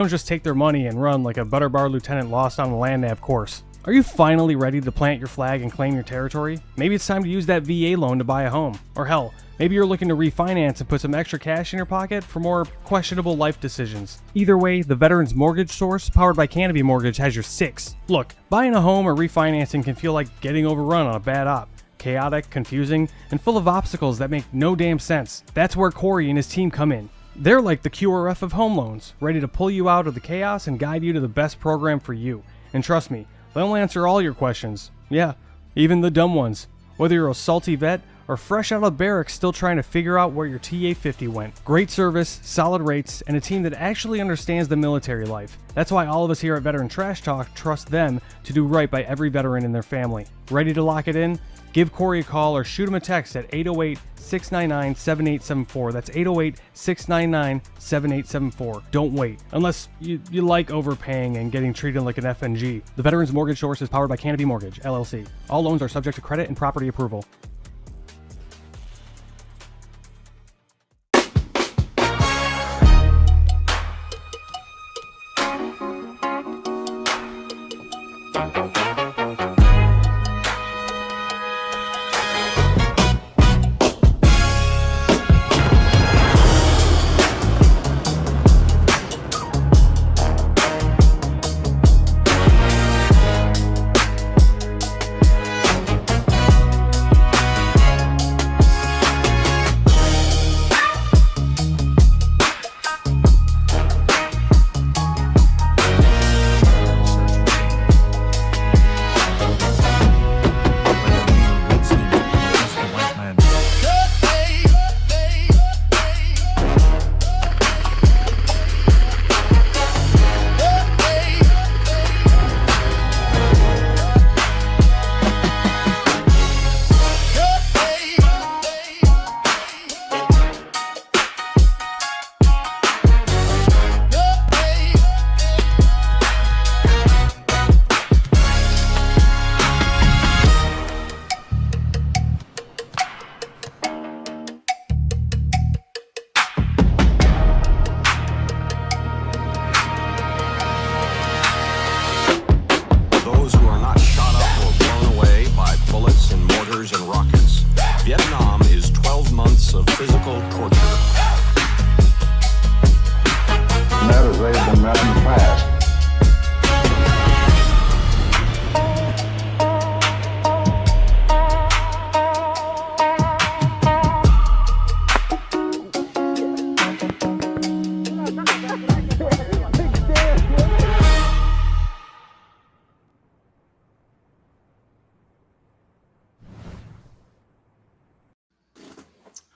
Don't just take their money and run like a butter bar lieutenant lost on a land nav course. Are you finally ready to plant your flag and claim your territory? Maybe it's time to use that VA loan to buy a home. Or hell, maybe you're looking to refinance and put some extra cash in your pocket for more questionable life decisions. Either way, the Veterans Mortgage Source, powered by Canopy Mortgage, has your six. Look, buying a home or refinancing can feel like getting overrun on a bad op. Chaotic, confusing, and full of obstacles that make no damn sense. That's where Corey and his team come in. They're like the QRF of home loans, ready to pull you out of the chaos and guide you to the best program for you. And trust me, they'll answer all your questions. Yeah, even the dumb ones. Whether you're a salty vet or fresh out of barracks still trying to figure out where your TA-50 went. Great service, solid rates, and a team that actually understands the military life. That's why all of us here at Veteran Trash Talk trust them to do right by every veteran and their family. Ready to lock it in? Give Corey a call or shoot him a text at 808-699-7874. That's 808-699-7874. Don't wait. Unless you like overpaying and getting treated like an FNG. The Veterans Mortgage Source is powered by Canopy Mortgage, LLC. All loans are subject to credit and property approval.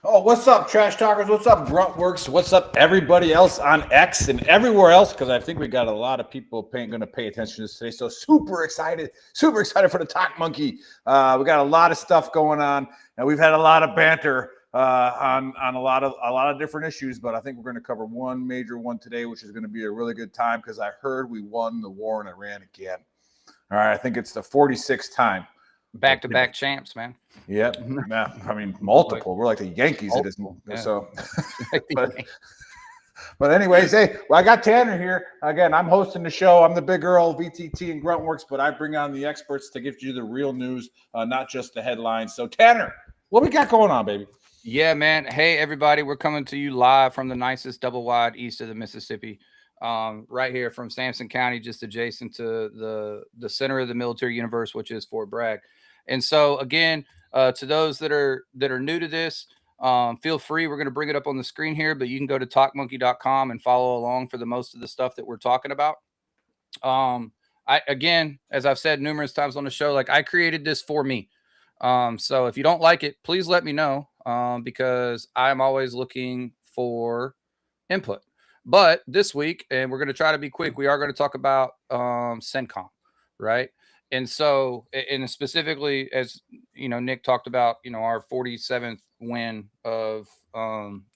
Oh, what's up, Trash Talkers? What's up, Gruntworks? What's up, everybody else on X and everywhere else? Because I think we got a lot of people going to pay attention to this today. So super excited for the TOC Monkey. We got a lot of stuff going on, and we've had a lot of banter on a lot of different issues. But I think we're going to cover one major one today, which is going to be a really good time because I heard we won the war in Iran again. All right, I think it's the 46th time. Back-to-back champs, man. Yep. Yeah, I mean, multiple. We're like the Yankees at this moment. Yeah. So, but anyways, hey, well, I got Tanner here. Again, I'm hosting the show. I'm the Big Earl, VTT, and Gruntworks, but I bring on the experts to give you the real news, not just the headlines. So, Tanner, what we got going on, baby? Yeah, man. Hey, everybody. We're coming to you live from the nicest double wide east of the Mississippi. Right here from Sampson County, just adjacent to the center of the military universe, which is Fort Bragg. And so again, to those that are new to this, feel free. We're going to bring it up on the screen here, but you can go to talkmonkey.com and follow along for the most of the stuff that we're talking about. Again, as I've said numerous times on the show, like I created this for me. So if you don't like it, please let me know, because I'm always looking for input. But this week, and we're going to try to be quick, we are going to talk about CENTCOM, right? And so, and specifically, as you know, Nick talked about, you know, our 47th win of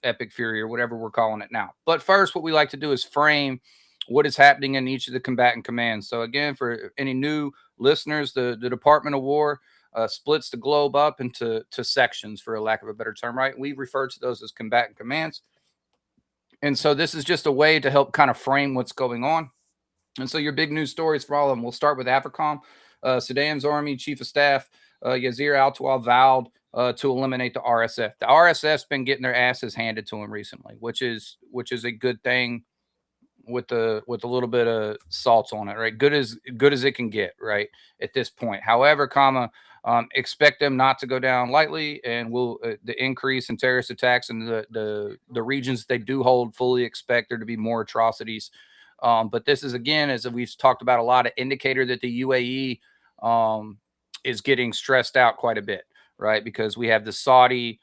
Epic Fury or whatever we're calling it now. But first, what we like to do is frame what is happening in each of the combatant commands. So again, for any new listeners, the Department of War splits the globe up into sections, for a lack of a better term, right? We refer to those as combatant commands. And so this is just a way to help kind of frame what's going on. And so your big news stories for all of them. We'll start with AFRICOM. Saddam's army chief of staff, Yazir Al-Tawal, vowed to eliminate the RSF. The RSF's been getting their asses handed to them recently, which is a good thing with a little bit of salt on it, right? Good as it can get, right, at this point. However, expect them not to go down lightly, and the increase in terrorist attacks in the regions they do hold, fully expect there to be more atrocities. But this is, again, as we've talked about a lot, an indicator that the UAE is getting stressed out quite a bit, right? Because we have the Saudi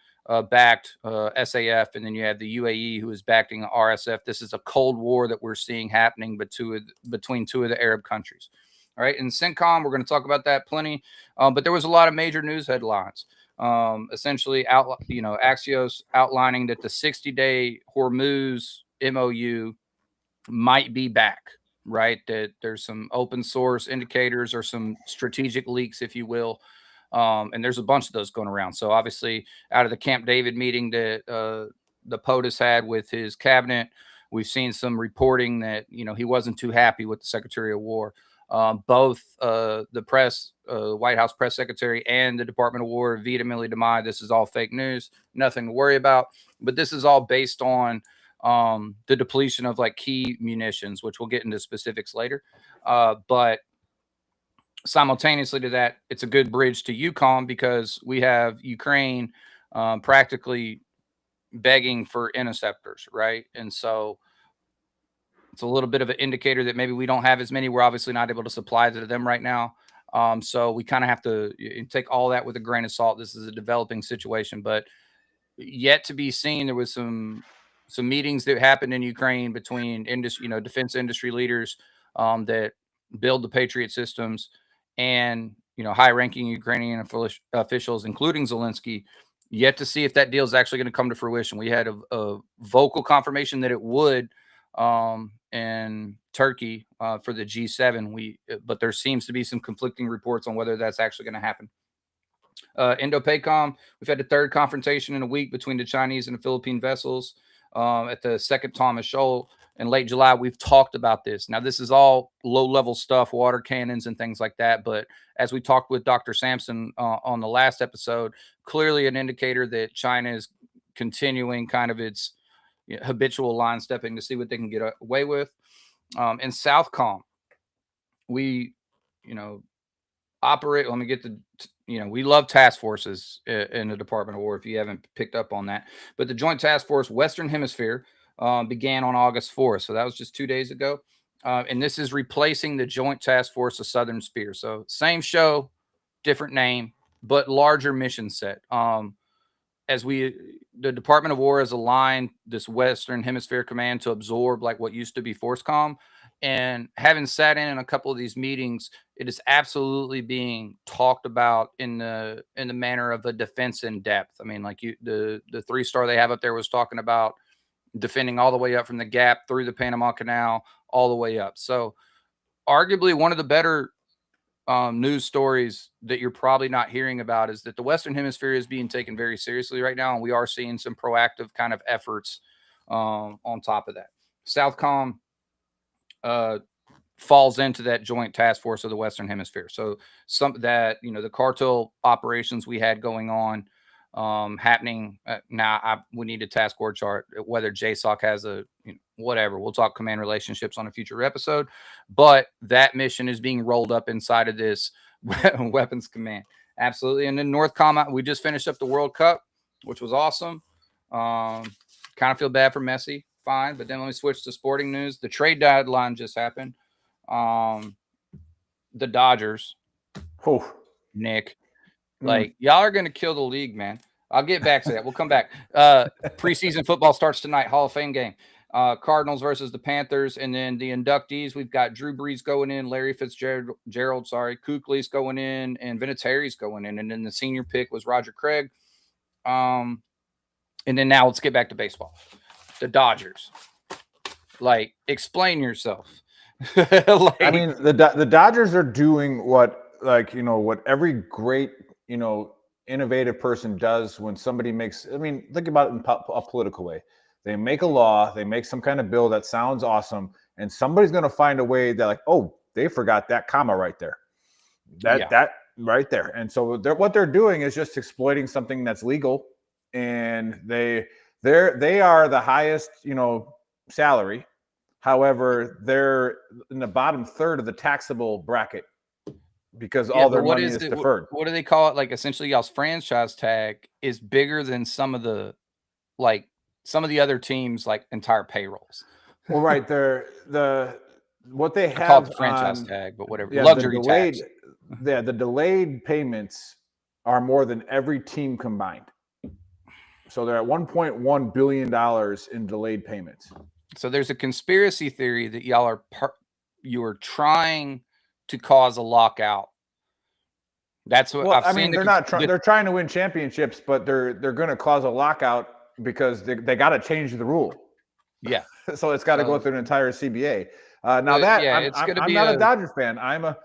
backed SAF, and then you have the UAE who is backing RSF. This is a cold war that we're seeing happening between two of the Arab countries. All right, and CENTCOM, we're going to talk about that plenty, but there was a lot of major news headlines. Essentially, Axios outlining that the 60-day Hormuz MOU might be back, right? That there's some open source indicators or some strategic leaks, if you will. And there's a bunch of those going around. So obviously, out of the Camp David meeting that the POTUS had with his cabinet, we've seen some reporting that he wasn't too happy with the Secretary of War. Both the press, White House press secretary, and the Department of War vehemently deny this is all fake news, nothing to worry about. But this is all based on the depletion of like key munitions, which we'll get into specifics later. But simultaneously to that, it's a good bridge to EUCOM, because we have Ukraine practically begging for interceptors, right? And so it's a little bit of an indicator that maybe we don't have as many. We're obviously not able to supply to them right now. So we kind of have to take all that with a grain of salt. This is a developing situation, but yet to be seen. There was some meetings that happened in Ukraine between defense industry leaders that build the Patriot systems, and high-ranking Ukrainian officials, including Zelensky. Yet to see if that deal is actually going to come to fruition. We had a vocal confirmation that it would in Turkey for the G7. But there seems to be some conflicting reports on whether that's actually going to happen. Indo-PACOM, we've had the third confrontation in a week between the Chinese and the Philippine vessels at the second Thomas Shoal in late July. We've talked about this. Now, this is all low-level stuff, water cannons and things like that. But as we talked with Dr. Sampson on the last episode, clearly an indicator that China is continuing kind of its habitual line stepping to see what they can get away with. In Southcom, we, operate. Let me get we love task forces in the Department of War, if you haven't picked up on that. But the Joint Task Force Western Hemisphere began on August 4th. So that was just 2 days ago. And this is replacing the Joint Task Force of Southern Spear. So same show, different name, but larger mission set. The Department of War has aligned this Western Hemisphere Command to absorb like what used to be FORCECOM. And having sat in a couple of these meetings, it is absolutely being talked about in the manner of a defense in depth. I mean, like the 3-star they have up there was talking about defending all the way up from the Gap through the Panama Canal, all the way up. So arguably one of the better news stories that you're probably not hearing about is that the Western Hemisphere is being taken very seriously right now. And we are seeing some proactive kind of efforts on top of that. Southcom falls into that Joint Task Force of the Western Hemisphere. So the cartel operations we had going on happening now. We need a task org chart, whether JSOC has whatever. We'll talk command relationships on a future episode, but that mission is being rolled up inside of this weapons command. Absolutely. And then Northcom, we just finished up the World Cup, which was awesome. Kind of feel bad for Messi. Fine. But then let me switch to sporting news. The trade deadline just happened. The Dodgers, Nick, like y'all are going to kill the league, man. I'll get back to that. We'll come back. Preseason football starts tonight. Hall of Fame game. Cardinals versus the Panthers. And then the inductees, we've got Drew Brees going in, Larry Fitzgerald, Kuechly's going in, and Vinatieri's going in. And then the senior pick was Roger Craig. And then now let's get back to baseball. The Dodgers. Like, explain yourself. I mean, the Dodgers are doing what every great, innovative person does when somebody makes, think about it in a political way. they make a law, they make some kind of bill that sounds awesome, and somebody's going to find a way that like, oh, they forgot that comma right there. That right there. And so what they're doing is just exploiting something that's legal, and they are the highest, salary. However, they're in the bottom third of the taxable bracket because all their money is deferred. What do they call it? Like essentially y'all's franchise tag is bigger than some of the other teams like entire payrolls. Well, right. What they have called the franchise tag, but whatever. Yeah, Luxury tax. Yeah, the delayed payments are more than every team combined. So they're at $1.1 billion in delayed payments. So there's a conspiracy theory that y'all are trying to cause a lockout. That's what I've seen. They're trying to win championships, but they're going to cause a lockout because they got to change the rule. Yeah. So it's got to go through an entire CBA. I'm not a Dodgers fan. I'm a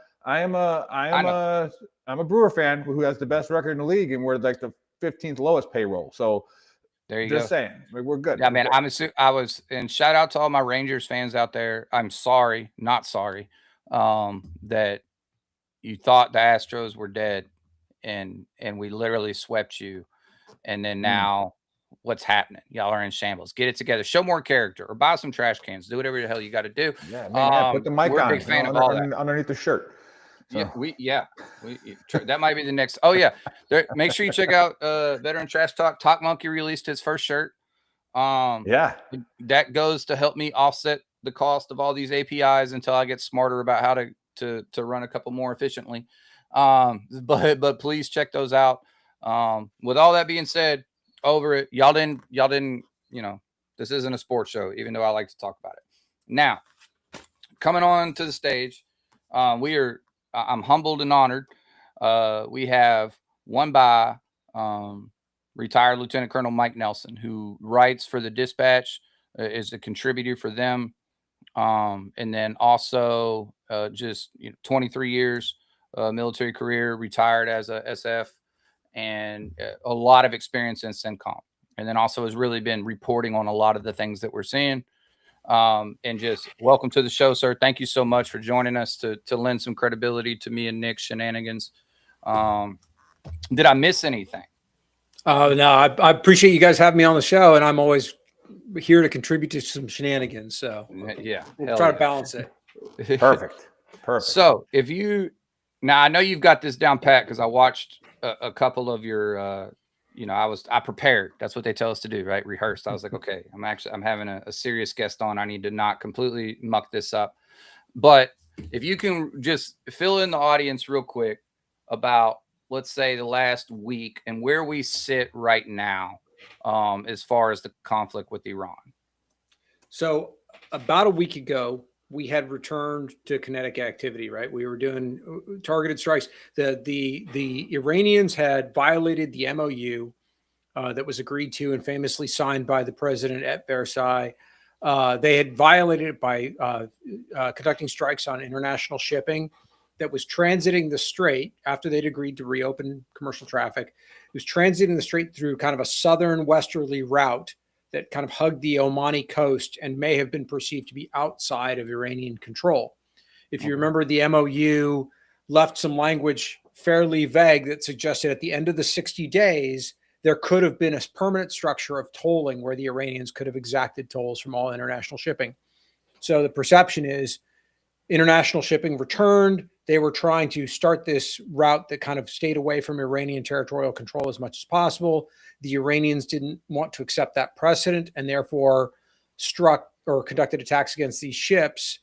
Brewer fan who has the best record in the league, and we're like the 15th lowest payroll. So there you go. Just saying, we're good. Yeah, man. And shout out to all my Rangers fans out there. I'm not sorry, that you thought the Astros were dead, and we literally swept you, and then now. What's happening? Y'all are in shambles. Get it together. Show more character, or buy some trash cans. Do whatever the hell you got to do. Yeah, man, put the mic we're on. A big fan of all that. Underneath the shirt. So. Yeah, that might be the next. Oh yeah, make sure you check out Veteran Trash Talk. TOC MONKEY released his first shirt. That goes to help me offset the cost of all these APIs until I get smarter about how to run a couple more efficiently. But please check those out. With all that being said. Over it. Y'all didn't, this isn't a sports show, even though I like to talk about it. Now, coming on to the stage, I'm humbled and honored. We have one by retired Lieutenant Colonel Mike Nelson, who writes for the Dispatch, is a contributor for them. And then also 23 years military career, retired as a SF. And a lot of experience in CENTCOM, and then also has really been reporting on a lot of the things that we're seeing. And just welcome to the show, sir. Thank you so much for joining us to lend some credibility to me and Nick's shenanigans. Did I miss anything? No, I appreciate you guys having me on the show, and I'm always here to contribute to some shenanigans. So yeah, we'll try to balance it. Perfect. So now I know you've got this down pat because I watched a couple of your, I prepared. That's what they tell us to do, right? Rehearsed. I was like, okay, I'm having a serious guest on. I need to not completely muck this up. But if you can just fill in the audience real quick about, let's say, the last week and where we sit right now, as far as the conflict with Iran. So about a week ago, we had returned to kinetic activity, right? We were doing targeted strikes. The Iranians had violated the MOU that was agreed to and famously signed by the president at Versailles. They had violated it by conducting strikes on international shipping that was transiting the strait after they'd agreed to reopen commercial traffic. It was transiting the strait through kind of a southern westerly route that kind of hugged the Omani coast and may have been perceived to be outside of Iranian control. If you remember, the MOU left some language fairly vague that suggested at the end of the 60 days, there could have been a permanent structure of tolling where the Iranians could have exacted tolls from all international shipping. So the perception is international shipping returned. They were trying to start this route that kind of stayed away from Iranian territorial control as much as possible. The Iranians didn't want to accept that precedent and therefore struck or conducted attacks against these ships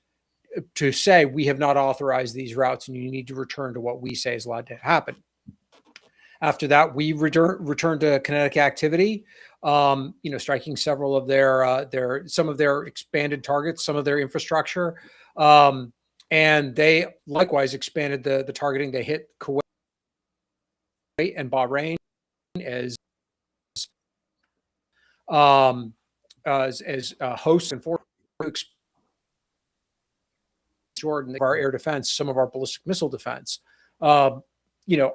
to say, we have not authorized these routes and you need to return to what we say is allowed to happen. After that, we returned to kinetic activity, striking several of some of their expanded targets, some of their infrastructure. And they likewise expanded the targeting. They hit Kuwait and Bahrain as hosts and for Jordan, our air defense, some of our ballistic missile defense.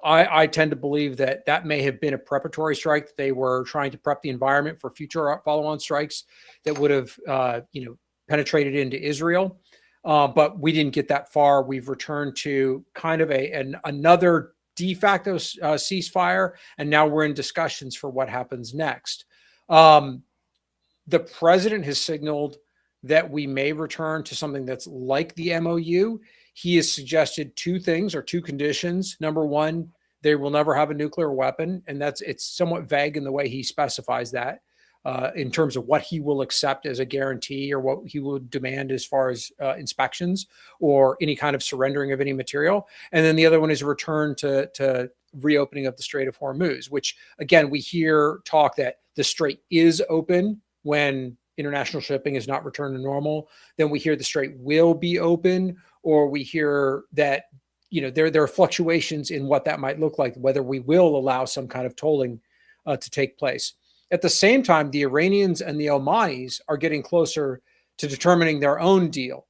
I tend to believe that may have been a preparatory strike, that they were trying to prep the environment for future follow-on strikes that would have, penetrated into Israel. But we didn't get that far. We've returned to kind of another de facto ceasefire, and now we're in discussions for what happens next. The president has signaled that we may return to something that's like the MOU. He has suggested two things or two conditions. Number one, they will never have a nuclear weapon, and it's somewhat vague in the way he specifies that. In terms of what he will accept as a guarantee or what he will demand as far as inspections or any kind of surrendering of any material. And then the other one is a return to reopening of the Strait of Hormuz, which, again, we hear talk that the strait is open when international shipping is not returned to normal. Then we hear the strait will be open, or we hear that there are fluctuations in what that might look like, whether we will allow some kind of tolling to take place. At the same time, the Iranians and the Omanis are getting closer to determining their own deal,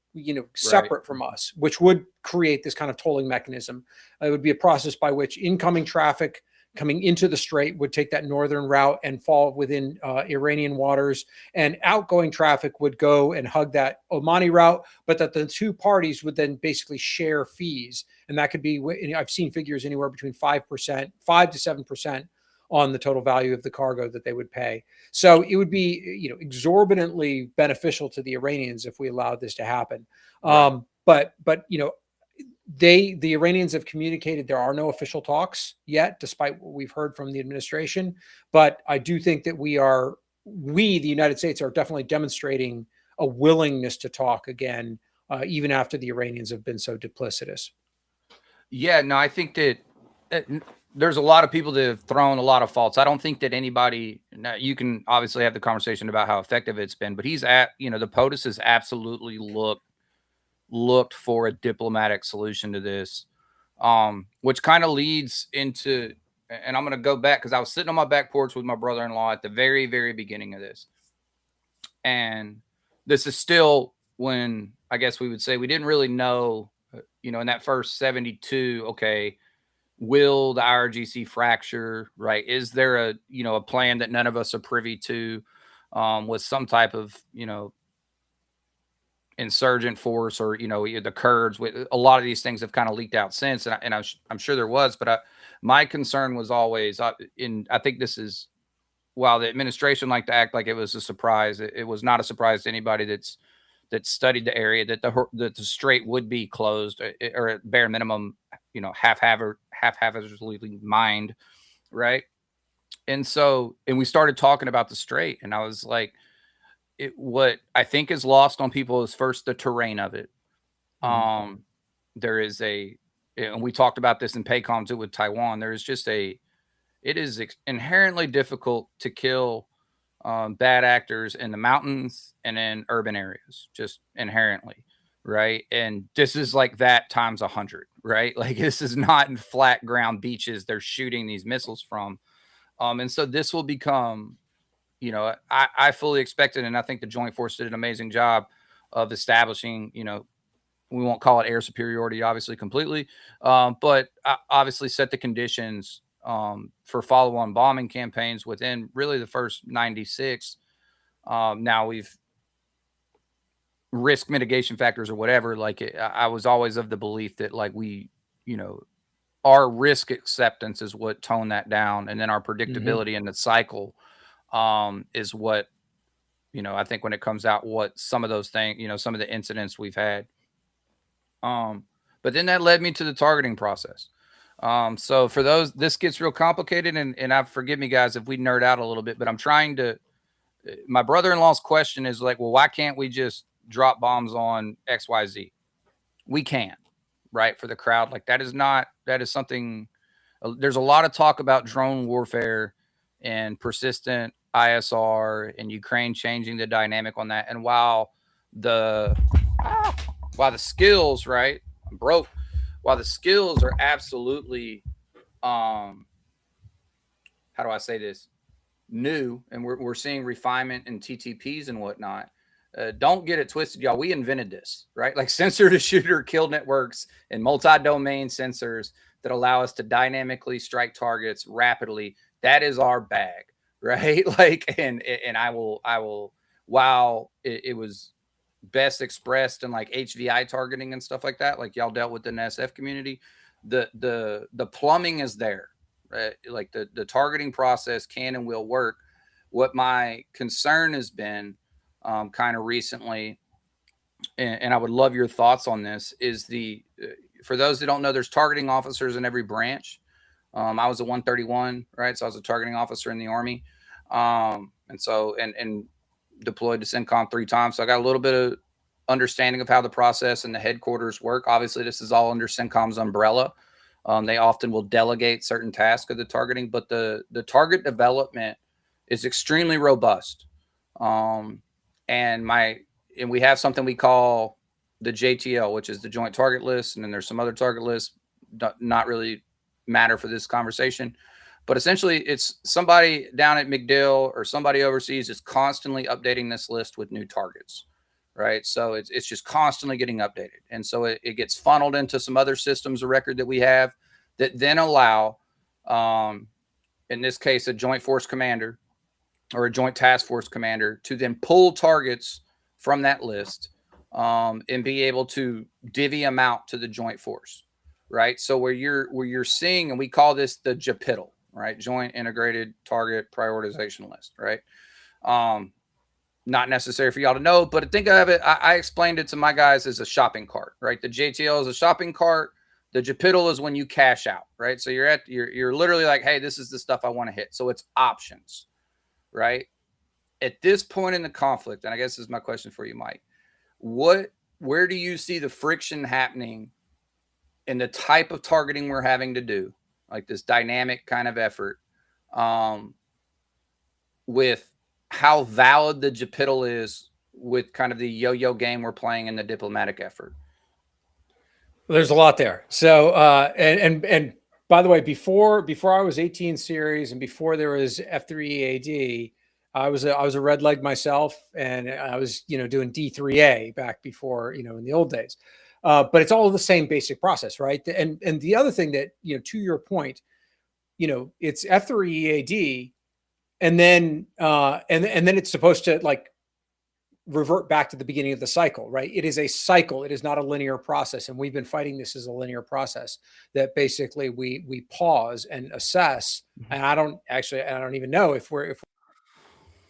separate from us, which would create this kind of tolling mechanism. It would be a process by which incoming traffic coming into the strait would take that northern route and fall within Iranian waters, and outgoing traffic would go and hug that Omani route, but that the two parties would then basically share fees. And that could be, I've seen figures anywhere between 5 to 7% on the total value of the cargo that they would pay. So it would be, exorbitantly beneficial to the Iranians if we allowed this to happen. Right. But the Iranians have communicated there are no official talks yet, despite what we've heard from the administration. But I do think that the United States, are definitely demonstrating a willingness to talk again, even after the Iranians have been so duplicitous. Yeah, no, I think that there's a lot of people that have thrown a lot of faults. I don't think that anybody, now you can obviously have the conversation about how effective it's been, but the POTUS has absolutely looked for a diplomatic solution to this, which kind of leads into, and I'm going to go back because I was sitting on my back porch with my brother-in-law at the very, very beginning of this. And this is still when I guess we would say we didn't really know, in that first 72, okay, will the IRGC fracture, right? Is there a plan that none of us are privy to, with some type of, insurgent force, or the Kurds? With a lot of these things have kind of leaked out since, and I'm sure there was, but my concern was always, I think this is, while the administration liked to act like it was a surprise, it was not a surprise to anybody that studied the area, that the strait would be closed, or at bare minimum, haphazardly mined, right? And we started talking about the strait, and I was like, what I think is lost on people is first the terrain of it. Mm-hmm. There is and we talked about this in PACOM too with Taiwan. There is it is inherently difficult to kill bad actors in the mountains and in urban areas, just inherently, right? And this is like that times 100, right? Like, this is not in flat ground beaches they're shooting these missiles from. And so this will become, I fully expect it, and I think the Joint Force did an amazing job of establishing, we won't call it air superiority, obviously, completely, but obviously set the conditions for follow-on bombing campaigns within really the first 96. Now we've risk mitigation factors or whatever. Like, I was always of the belief that, like, our risk acceptance is what toned that down, and then our predictability in the cycle is what, I think when it comes out, what some of those things, some of the incidents we've had. But then that led me to the targeting process. So for those, this gets real complicated, and forgive me guys if we nerd out a little bit, but I'm trying to, my brother-in-law's question is like, well, why can't we just drop bombs on XYZ? We can, right? For the crowd. Like, that is something, there's a lot of talk about drone warfare and persistent ISR and Ukraine changing the dynamic on that. And while the skills, right? I'm broke. While the skills are absolutely, how do I say this? New, and we're seeing refinement in TTPs and whatnot. don't get it twisted, y'all. We invented this, right? Like sensor to shooter kill networks and multi-domain sensors that allow us to dynamically strike targets rapidly. That is our bag, right? Like, and I will, while it was best expressed in like HVI targeting and stuff like that, like y'all dealt with in the SF community, the plumbing is there, right? Like the targeting process can and will work. What my concern has been kind of recently, and I would love your thoughts on this, is for those that don't know, there's targeting officers in every branch. I was a 131, right? So I was a targeting officer in the Army. And so, and deployed to CENTCOM 3 times. So I got a little bit of understanding of how the process and the headquarters work. Obviously, this is all under CENTCOM's umbrella. They often will delegate certain tasks of the targeting, but the target development is extremely robust. And we have something we call the JTL, which is the Joint Target List, and then there's some other target lists, not really matter for this conversation. But essentially, it's somebody down at MacDill or somebody overseas is constantly updating this list with new targets, right? So it's just constantly getting updated. And so it gets funneled into some other systems of record that we have that then allow, in this case, a Joint Force Commander or a Joint Task Force Commander to then pull targets from that list and be able to divvy them out to the Joint Force, right? So where you're seeing, and we call this the JPITL, right? Joint Integrated Target Prioritization List, right? Not necessary for y'all to know, but think of it, I explained it to my guys as a shopping cart, right? The JTL is a shopping cart. The JPITL is when you cash out, right? So you're literally like, hey, this is the stuff I want to hit. So it's options, right? At this point in the conflict, and I guess this is my question for you, Mike, where do you see the friction happening in the type of targeting we're having to do, like this dynamic kind of effort, with how valid the JPITL is with kind of the yo-yo game we're playing in the diplomatic effort? Well, there's a lot there. So, and by the way, before I was 18 series and before there was F3EAD, I was a red leg myself, and I was, doing D3A back before, in the old days. But it's all the same basic process, right? And the other thing that, to your point, it's F3EAD, and then it's supposed to like revert back to the beginning of the cycle, right? It is a cycle. It is not a linear process. And we've been fighting this as a linear process that basically we pause and assess. And I don't even know if we're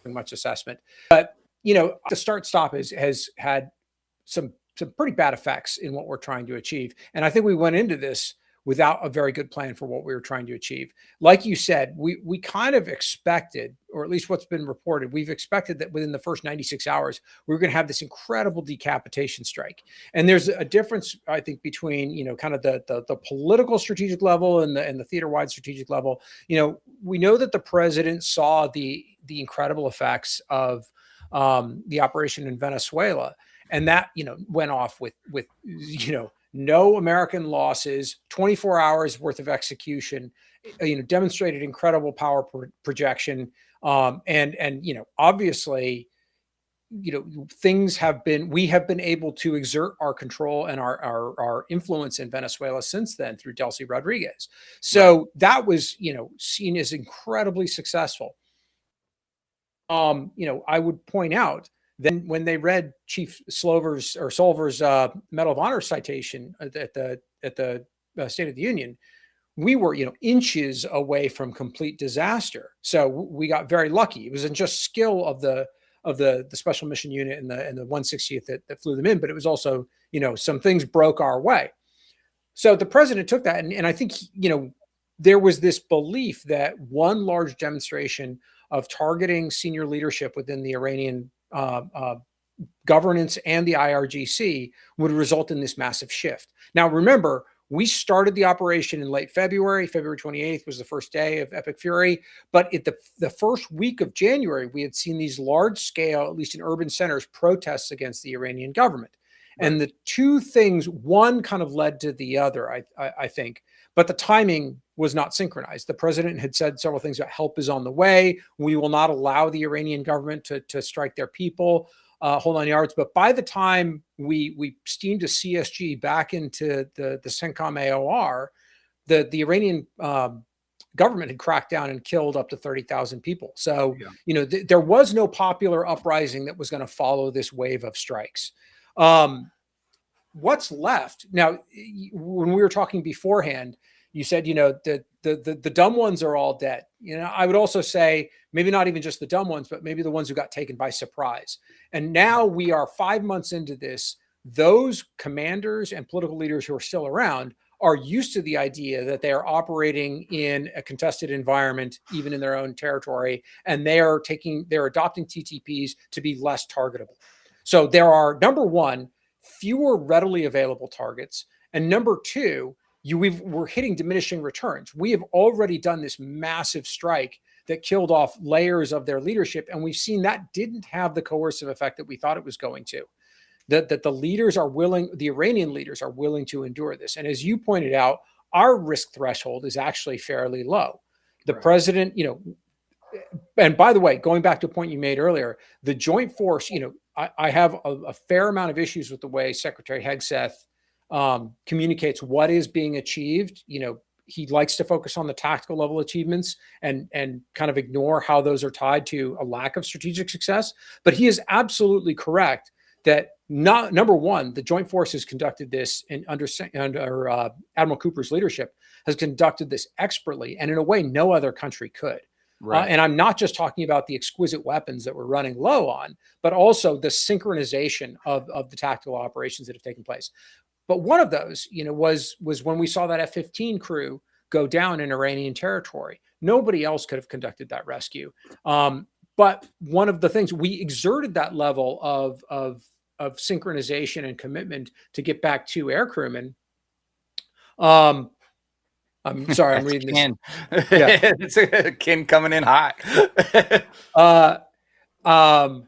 much assessment, but the start stop has had some pretty bad effects in what we're trying to achieve. And I think we went into this without a very good plan for what we were trying to achieve. Like you said, we kind of expected, or at least what's been reported, we've expected that within the first 96 hours, we were going to have this incredible decapitation strike. And there's a difference, I think, between, kind of the political strategic level and the theater-wide strategic level. We know that the president saw the incredible effects of the operation in Venezuela. And that, went off with no American losses, 24 hours worth of execution, demonstrated incredible power projection. And obviously, we have been able to exert our control and our influence in Venezuela since then through Delcy Rodriguez. So that was, seen as incredibly successful. I would point out, then when they read Chief Solver's Medal of Honor citation at the State of the Union, we were, inches away from complete disaster. So we got very lucky. It wasn't just skill of the Special Mission Unit and the 160th that flew them in, but it was also, some things broke our way. So the president took that, and I think, there was this belief that one large demonstration of targeting senior leadership within the Iranian governance and the IRGC would result in this massive shift. Now, remember, we started the operation in late February. February 28th was the first day of Epic Fury. But at the first week of January, we had seen these large scale, at least in urban centers, protests against the Iranian government. Right. And the two things, one kind of led to the other, I think. But the timing was not synchronized. The president had said several things about help is on the way. We will not allow the Iranian government to strike their people. whole 9 yards. But by the time we steamed a CSG back into the CENTCOM AOR, the Iranian government had cracked down and killed up to 30,000 people. So, there was no popular uprising that was going to follow this wave of strikes. What's left now? When we were talking beforehand, you said, the dumb ones are all dead. I would also say maybe not even just the dumb ones, but maybe the ones who got taken by surprise. And now we are 5 months into this. Those commanders and political leaders who are still around are used to the idea that they are operating in a contested environment, even in their own territory, and they're adopting TTPs to be less targetable. So there are, number one, fewer readily available targets, and number two, we're hitting diminishing returns. We have already done this massive strike that killed off layers of their leadership, and we've seen that didn't have the coercive effect that we thought it was going to. That the leaders are willing, the Iranian leaders are willing to endure this. And as you pointed out, our risk threshold is actually fairly low. The president, and by the way, going back to a point you made earlier, the joint force, I have a fair amount of issues with the way Secretary Hegseth communicates what is being achieved. He likes to focus on the tactical level achievements and kind of ignore how those are tied to a lack of strategic success. But he is absolutely correct that number one, the Joint Forces conducted this under Admiral Cooper's leadership, has conducted this expertly and in a way no other country could. Right. And I'm not just talking about the exquisite weapons that we're running low on, but also the synchronization of the tactical operations that have taken place. But one of those, was when we saw that F-15 crew go down in Iranian territory. Nobody else could have conducted that rescue. But one of the things, we exerted that level of synchronization and commitment to get back to air crewmen. I'm sorry, I'm reading Ken. this. Yeah. It's a Ken coming in hot. I'll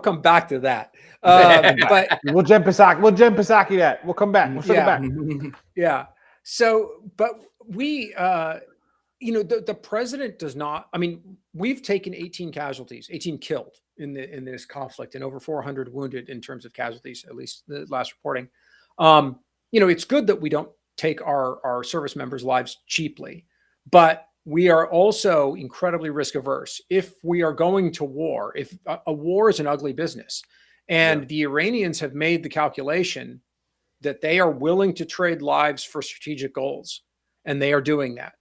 come back to that. But we'll jump Pisaki that. We'll come back. We'll circle back. Yeah. So, but we, the president does not. I mean, we've taken 18 casualties, 18 killed in this conflict, and over 400 wounded in terms of casualties, at least the last reporting. It's good that we don't take our service members' lives cheaply, but we are also incredibly risk averse. If we are going to war, if a war is an ugly business, and the Iranians have made the calculation that they are willing to trade lives for strategic goals, and they are doing that.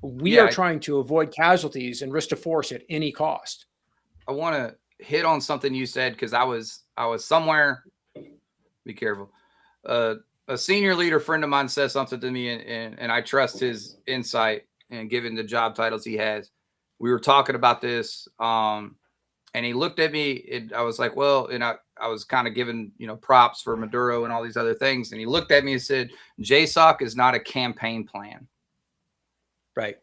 We are trying to avoid casualties and risk to force at any cost. I want to hit on something you said, because I was somewhere. Be careful. A senior leader friend of mine says something to me, and I trust his insight, and given the job titles he has. We were talking about this, and he looked at me, and I was like, well, and I was kind of giving, props for Maduro and all these other things. And he looked at me and said, JSOC is not a campaign plan. Right.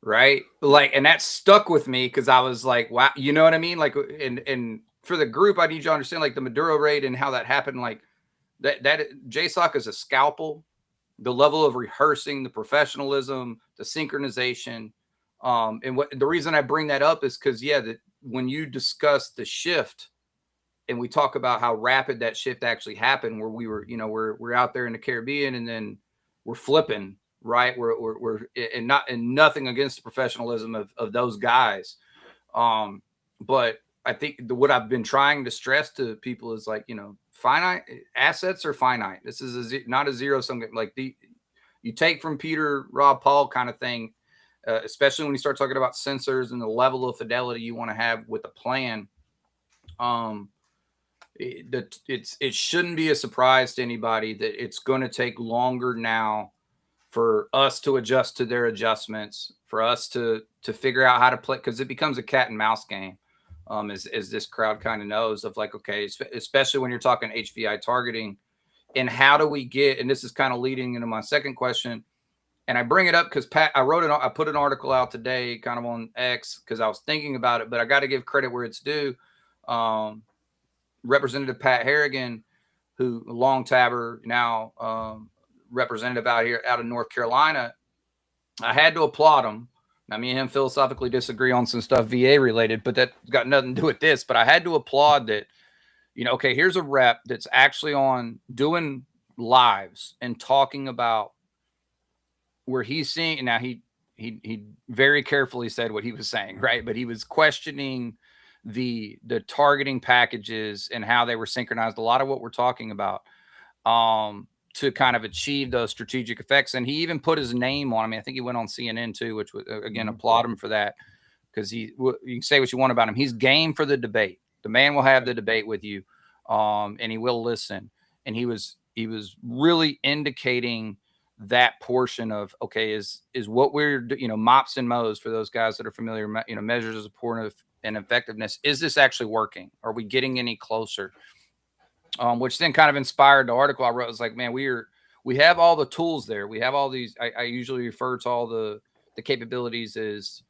Right. Like, and that stuck with me, because I was like, wow, you know what I mean? Like, and for the group, I need you to understand, like, the Maduro raid and how that happened. Like that JSOC is a scalpel. The level of rehearsing, the professionalism, the synchronization. And the reason I bring that up is because, that when you discuss the shift and we talk about how rapid that shift actually happened, where we were, we're out there in the Caribbean, and then we're flipping, right? We're nothing against the professionalism of those guys. But I think what I've been trying to stress to people is, like, finite assets are finite. This is not a zero sum. Like you take from Peter, Rob, Paul kind of thing, especially when you start talking about sensors and the level of fidelity you want to have with a plan. It shouldn't be a surprise to anybody that it's going to take longer now for us to adjust to their adjustments, for us to figure out how to play, because it becomes a cat and mouse game. As this crowd kind of knows, of like, okay, especially when you're talking HVI targeting, and how do we get, and this is kind of leading into my second question, and I bring it up because Pat, I put an article out today kind of on X because I was thinking about it, but I got to give credit where it's due. Representative Pat Harrigan, who long tabber, now representative out of North Carolina, I had to applaud him Now, me and him philosophically disagree on some stuff VA related, but that got nothing to do with this. But I had to applaud that, okay, here's a rep that's actually on doing lives and talking about where he's seeing. Now, he very carefully said what he was saying, right? But he was questioning the targeting packages and how they were synchronized. A lot of what we're talking about. To kind of achieve those strategic effects. And he even put his name on, I think he went on CNN too, which was, again, applaud him for that, because you can say what you want about him. He's game for the debate. The man will have the debate with you, and he will listen. And he was really indicating that portion of, okay, is what we're, MOPS and MOs, for those guys that are familiar, measures of support and effectiveness. Is this actually working? Are we getting any closer? Which then kind of inspired the article I wrote. I was like, man, we have all the tools there. We have all these. I usually refer to all the capabilities as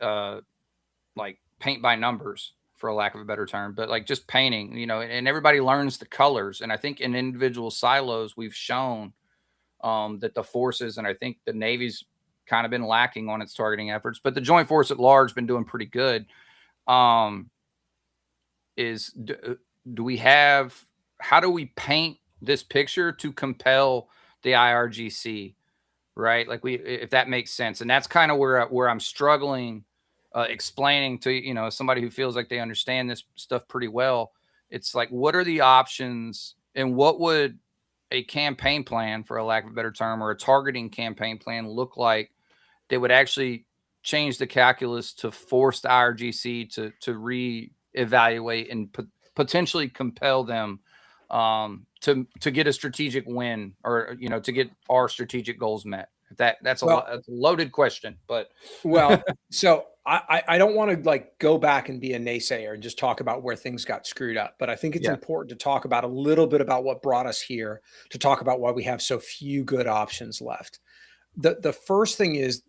like paint by numbers, for a lack of a better term, but like just painting, and everybody learns the colors. And I think in individual silos, we've shown that the forces, and I think the Navy's kind of been lacking on its targeting efforts, but the Joint Force at large been doing pretty good. How do we paint this picture to compel the IRGC, right? Like if that makes sense. And that's kind of where I'm struggling, explaining to, somebody who feels like they understand this stuff pretty well. It's like, what are the options, and what would a campaign plan, for a lack of a better term, or a targeting campaign plan look like that would actually change the calculus to force the IRGC to reevaluate and potentially compel them to get a strategic win, or to get our strategic goals met. That's a loaded question, but so I don't want to like go back and be a naysayer and just talk about where things got screwed up, but I think it's important to talk about a little bit about what brought us here, to talk about why we have so few good options left. The first thing is,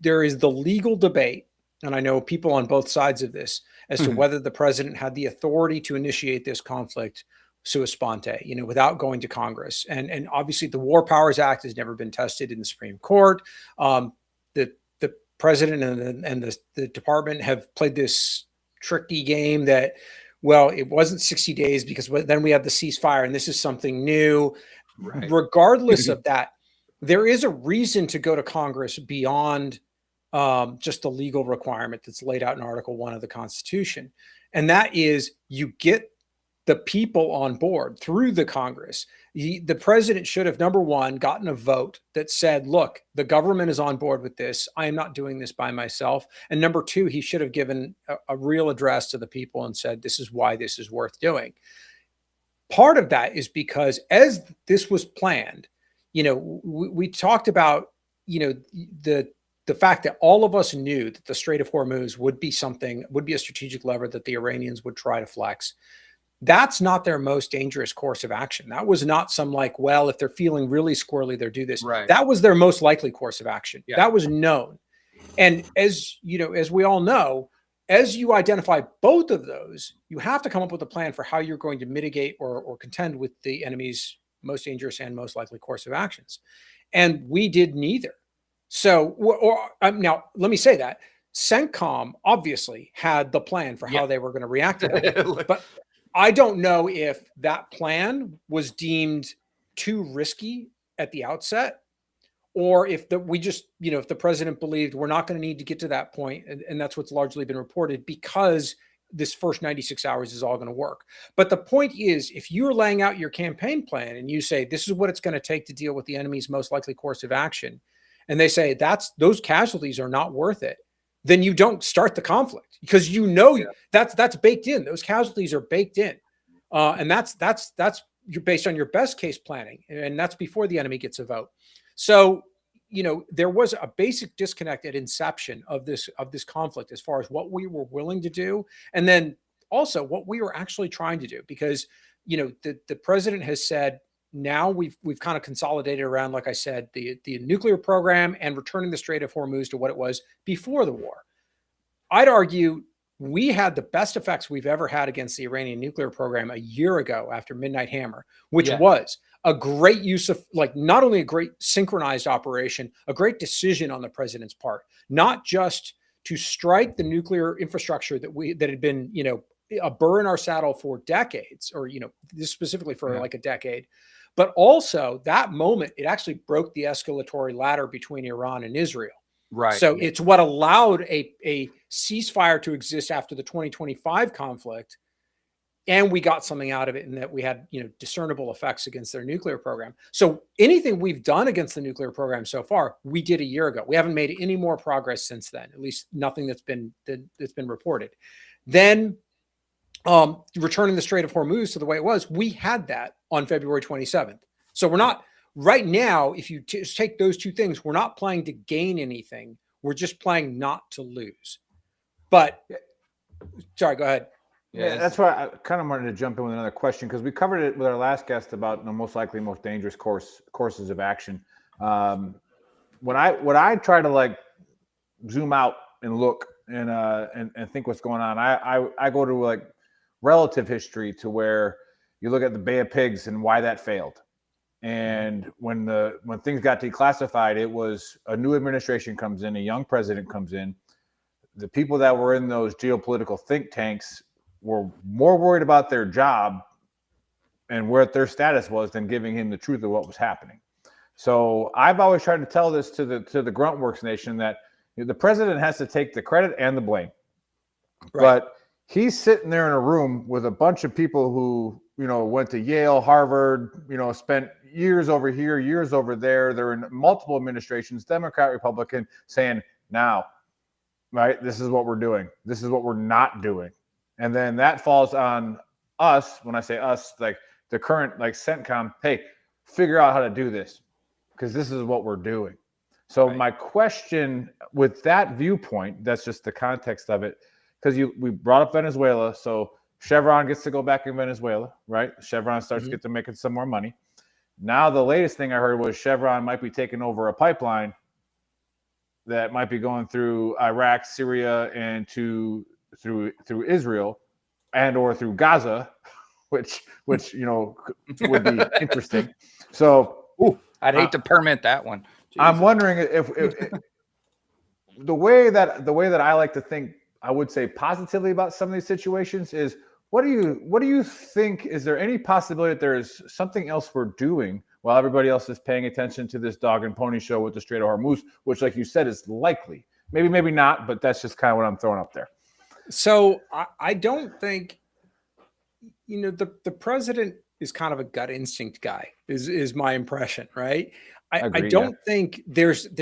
there is the legal debate, and I know people on both sides of this, as to whether the president had the authority to initiate this conflict sua sponte, without going to Congress. And obviously the War Powers Act has never been tested in the Supreme Court. The president and the department have played this tricky game that, well, it wasn't 60 days because then we have the ceasefire and this is something new. Right. Regardless of that, there is a reason to go to Congress beyond just the legal requirement that's laid out in Article 1 of the Constitution. And that is, you get the people on board through the Congress. The president should have, number one, gotten a vote that said, look, the government is on board with this. I am not doing this by myself. And number two, he should have given a real address to the people and said, this is why this is worth doing. Part of that is because as this was planned, we talked about, the fact that all of us knew that the Strait of Hormuz would be a strategic lever that the Iranians would try to flex. That's not their most dangerous course of action. That was not some like, well, if they're feeling really squirrely, they'll do this. Right. That was their most likely course of action. Yeah. That was known. And as we all know, as you identify both of those, you have to come up with a plan for how you're going to mitigate or contend with the enemy's most dangerous and most likely course of actions. And we did neither. So, now let me say that CENTCOM obviously had the plan for how they were going to react to that. But I don't know if that plan was deemed too risky at the outset, or if if the president believed we're not going to need to get to that point, and that's what's largely been reported, because this first 96 hours is all going to work. But the point is, if you're laying out your campaign plan and you say, this is what it's going to take to deal with the enemy's most likely course of action, and they say those casualties are not worth it, then you don't start the conflict, because that's baked in. Those casualties are baked in, and that's you're based on your best case planning, and that's before the enemy gets a vote. So there was a basic disconnect at inception of this conflict as far as what we were willing to do, and then also what we were actually trying to do, because the president has said, now we've kind of consolidated around, like I said, the nuclear program and returning the Strait of Hormuz to what it was before the war. I'd argue we had the best effects we've ever had against the Iranian nuclear program a year ago after Midnight Hammer, which was a great use of, like, not only a great synchronized operation, a great decision on the president's part, not just to strike the nuclear infrastructure that had been, a burr in our saddle for decades, or, this specifically for like a decade, but also that moment, it actually broke the escalatory ladder between Iran and Israel. Right. So it's what allowed a ceasefire to exist after the 2025 conflict. And we got something out of it in that we had, discernible effects against their nuclear program. So anything we've done against the nuclear program so far, we did a year ago. We haven't made any more progress since then, at least nothing that's been reported. Then returning the Strait of Hormuz to the way it was, we had that on February 27th. So we're not right now, if you just take those two things, we're not playing to gain anything. We're just playing not to lose. But sorry, go ahead. Yeah, that's why I kind of wanted to jump in with another question, because we covered it with our last guest about the most likely, most dangerous courses of action. When I try to like zoom out and look and think what's going on, I go to like relative history to where you look at the Bay of Pigs and why that failed. And when things got declassified, it was a new administration comes in, a young president comes in. The people that were in those geopolitical think tanks were more worried about their job and where their status was than giving him the truth of what was happening. So I've always tried to tell this to the Gruntworks Nation, that the president has to take the credit and the blame. Right. But he's sitting there in a room with a bunch of people who, went to Yale, Harvard, spent years over here, years over there. They're in multiple administrations, Democrat, Republican, saying, now, right, this is what we're doing. This is what we're not doing. And then that falls on us. When I say us, like the current, like CENTCOM, hey, figure out how to do this, because this is what we're doing. So my question with that viewpoint, that's just the context of it, because we brought up Venezuela. So Chevron gets to go back in Venezuela, right? Chevron starts to get to making some more money. Now the latest thing I heard was Chevron might be taking over a pipeline that might be going through Iraq, Syria, and through Israel and or through Gaza, which would be interesting. So I'd hate to permit that one. Jesus. I'm wondering if the way that I like to think, I would say positively about some of these situations is, what do you think? Is there any possibility that there is something else we're doing while everybody else is paying attention to this dog and pony show with the Strait of Hormuz, which, like you said, is likely, maybe not, but that's just kind of what I'm throwing up there. So I don't think, the president is kind of a gut instinct guy, is my impression, right? I don't think there isn't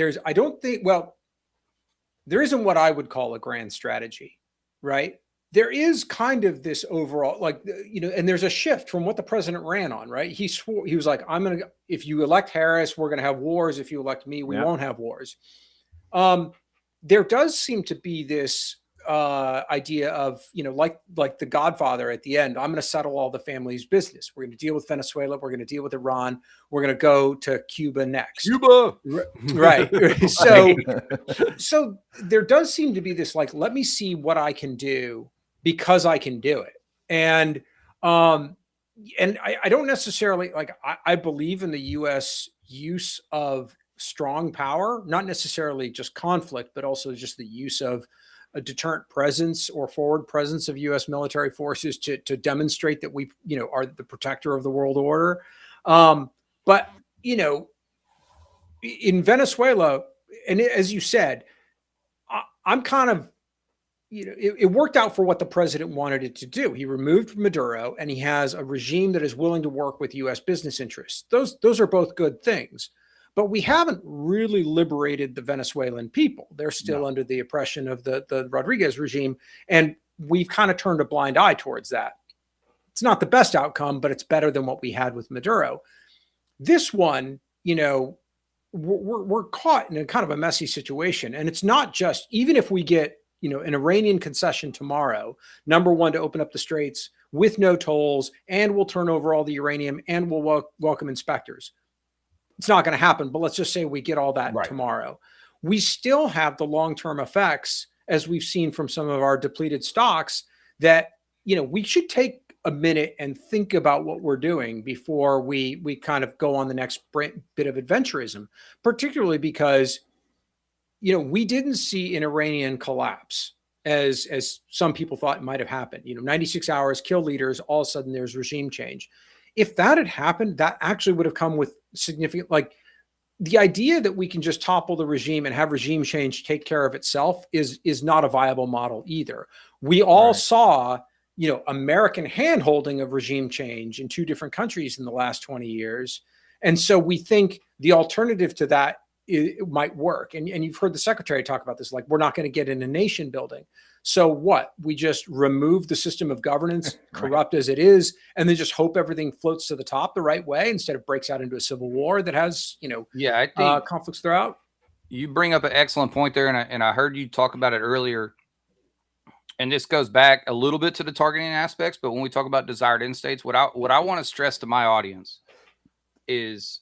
what I would call a grand strategy, right? There is kind of this overall, and there's a shift from what the president ran on, right? He was like, if you elect Harris, we're going to have wars. If you elect me, we won't have wars. There does seem to be this idea of, like the Godfather at the end, I'm going to settle all the family's business. We're going to deal with Venezuela. We're going to deal with Iran. We're going to go to Cuba next. Cuba. Right. So there does seem to be this, like, let me see what I can do because I can do it. And I don't necessarily I believe in the U.S. use of strong power, not necessarily just conflict, but also just the use of a deterrent presence or forward presence of U.S. military forces to demonstrate that we, are the protector of the world order. But, in Venezuela, and as you said, I'm kind of, it worked out for what the president wanted it to do. He removed Maduro, and he has a regime that is willing to work with U.S. business interests. Those are both good things. But we haven't really liberated the Venezuelan people. They're still under the oppression of the Rodriguez regime. And we've kind of turned a blind eye towards that. It's not the best outcome, but it's better than what we had with Maduro. This one, we're caught in a kind of a messy situation. And it's not just, even if we get, an Iranian concession tomorrow, number one, to open up the straits with no tolls, and we'll turn over all the uranium, and we'll welcome inspectors. It's not going to happen, but let's just say we get all that tomorrow. We still have the long-term effects, as we've seen from some of our depleted stocks, that, we should take a minute and think about what we're doing before we kind of go on the next bit of adventurism, particularly because, we didn't see an Iranian collapse as some people thought might have happened. 96 hours, kill leaders, all of a sudden there's regime change. If that had happened, that actually would have come with significant, like, the idea that we can just topple the regime and have regime change take care of itself is not a viable model either. We all saw, American handholding of regime change in 2 different countries in the last 20 years. And so we think the alternative to that it might work. And you've heard the secretary talk about this, like, we're not going to get in a nation building. So what? We just remove the system of governance, corrupt as it is, and then just hope everything floats to the top the right way instead of breaks out into a civil war that has, I think conflicts throughout. You bring up an excellent point there, and I heard you talk about it earlier. And this goes back a little bit to the targeting aspects, but when we talk about desired end states, what I want to stress to my audience is,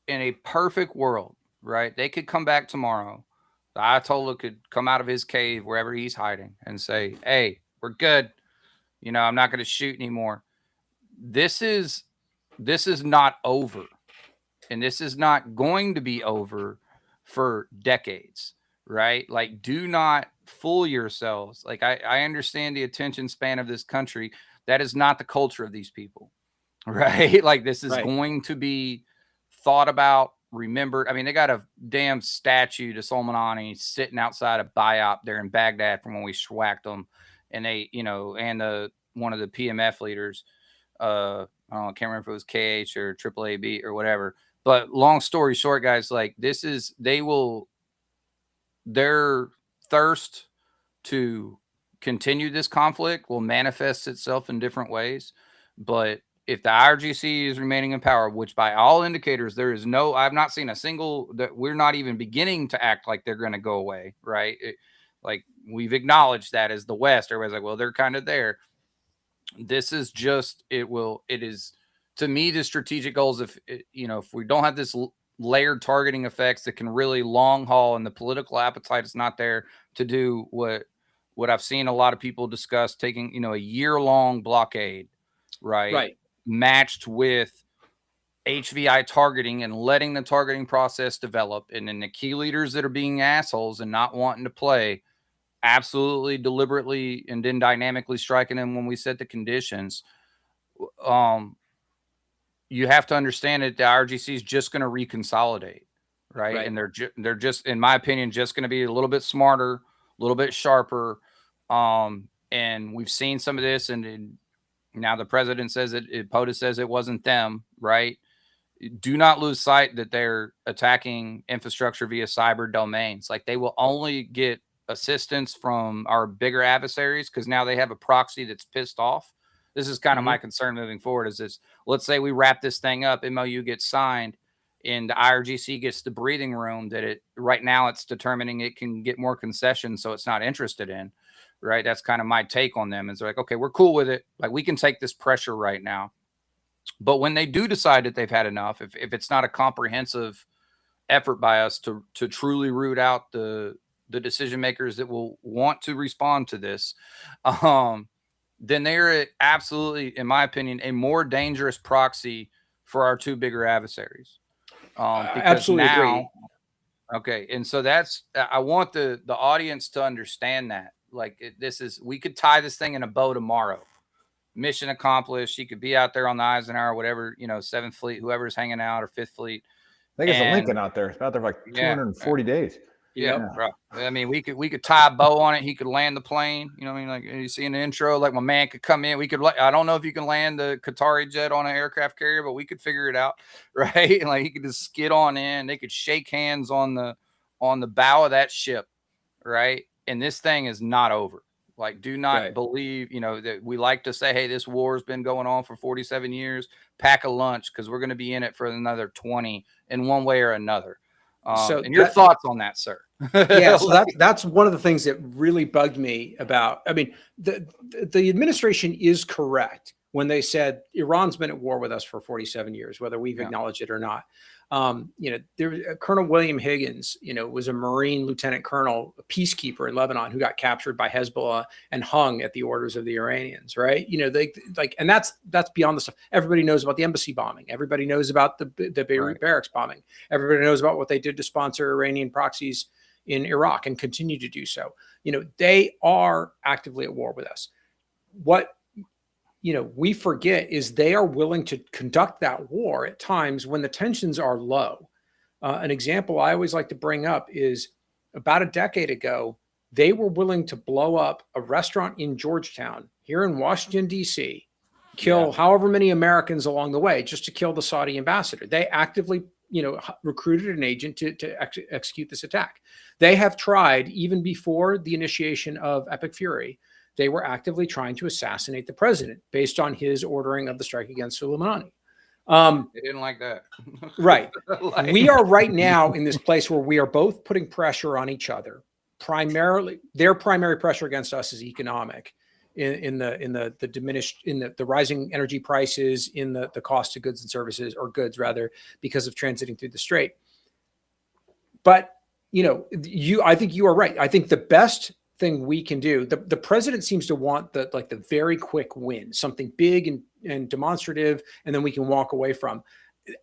in a perfect world, right? They could come back tomorrow. The Ayatollah could come out of his cave wherever he's hiding and say, "Hey, we're good. I'm not going to shoot anymore." This is not over, and this is not going to be over for decades, right? Like, do not fool yourselves. Like, I understand the attention span of this country. That is not the culture of these people, right? Like, this is going to be thought about, remembered. I mean, they got a damn statue to Soleimani sitting outside of Bayat there in Baghdad from when we schwacked them, and they, and one of the PMF leaders, I can't remember if it was KH or AAAB or whatever. But long story short, guys, like, their thirst to continue this conflict will manifest itself in different ways. But if the IRGC is remaining in power, which by all indicators, I've not seen a single, that we're not even beginning to act like they're going to go away, right? Like, we've acknowledged that as the West. Everybody's like, well, they're kind of there. This is just, it is, to me, the strategic goals, if we don't have this layered targeting effects that can really long haul, and the political appetite is not there to do what I've seen a lot of people discuss, taking, a year-long blockade, right? Matched with HVI targeting and letting the targeting process develop. And then the key leaders that are being assholes and not wanting to play, absolutely deliberately and then dynamically striking them when we set the conditions. You have to understand that the IRGC is just going to reconsolidate, right? And they're just, in my opinion, just going to be a little bit smarter, a little bit sharper. And we've seen some of this, and now the president says POTUS says it wasn't them, right? Do not lose sight that they're attacking infrastructure via cyber domains. Like, they will only get assistance from our bigger adversaries because now they have a proxy that's pissed off. This is kind of my concern moving forward, is this, let's say we wrap this thing up, MOU gets signed, and the IRGC gets the breathing room that right now it's determining it can get more concessions, so it's not interested in. Right. That's kind of my take on them. Is like, okay, we're cool with it. Like, we can take this pressure right now. But when they do decide that they've had enough, if it's not a comprehensive effort by us to truly root out the decision makers that will want to respond to this, then they're absolutely, in my opinion, a more dangerous proxy for our 2 bigger adversaries. Absolutely agree. Okay. And so I want the audience to understand that. Like, we could tie this thing in a bow tomorrow. Mission accomplished. He could be out there on the Eisenhower, whatever, 7th Fleet, whoever's hanging out, or 5th Fleet. I think it's a Lincoln out there. It's out there for like 240 days. Yeah, bro. I mean, we could tie a bow on it. He could land the plane. You know what I mean? Like, you see in the intro, like, my man could come in. I don't know if you can land the Qatari jet on an aircraft carrier, but we could figure it out, right? And like, he could just skid on in. They could shake hands on the bow of that ship, right? And this thing is not over. Like, do not believe, that we like to say, hey, this war has been going on for 47 years. Pack a lunch, because we're going to be in it for another 20 in one way or another. And your thoughts on that, sir? Yeah, so that's one of the things that really bugged me about. I mean, the administration is correct when they said Iran's been at war with us for 47 years, whether we've Yeah. acknowledged it or not. Colonel William Higgins, was a Marine lieutenant colonel, a peacekeeper in Lebanon who got captured by Hezbollah and hung at the orders of the Iranians, right? And that's beyond the stuff. Everybody knows about the embassy bombing. Everybody knows about the Beirut barracks bombing. Everybody knows about what they did to sponsor Iranian proxies in Iraq and continue to do so. They are actively at war with us. What we forget is they are willing to conduct that war at times when the tensions are low. An example I always like to bring up is about a decade ago, they were willing to blow up a restaurant in Georgetown here in Washington, D.C., kill however many Americans along the way just to kill the Saudi ambassador. They actively, recruited an agent to execute this attack. They have tried, even before the initiation of Epic Fury, they were actively trying to assassinate the president based on his ordering of the strike against Soleimani. They didn't like that. Right. We are right now in this place where we are both putting pressure on each other. Primarily, their primary pressure against us is economic, in the diminished, in the rising energy prices, in the cost of goods and services, or goods rather, because of transiting through the strait. But I think you are right. I think the best thing we can do, the president seems to want the very quick win, something big and demonstrative, and then we can walk away from.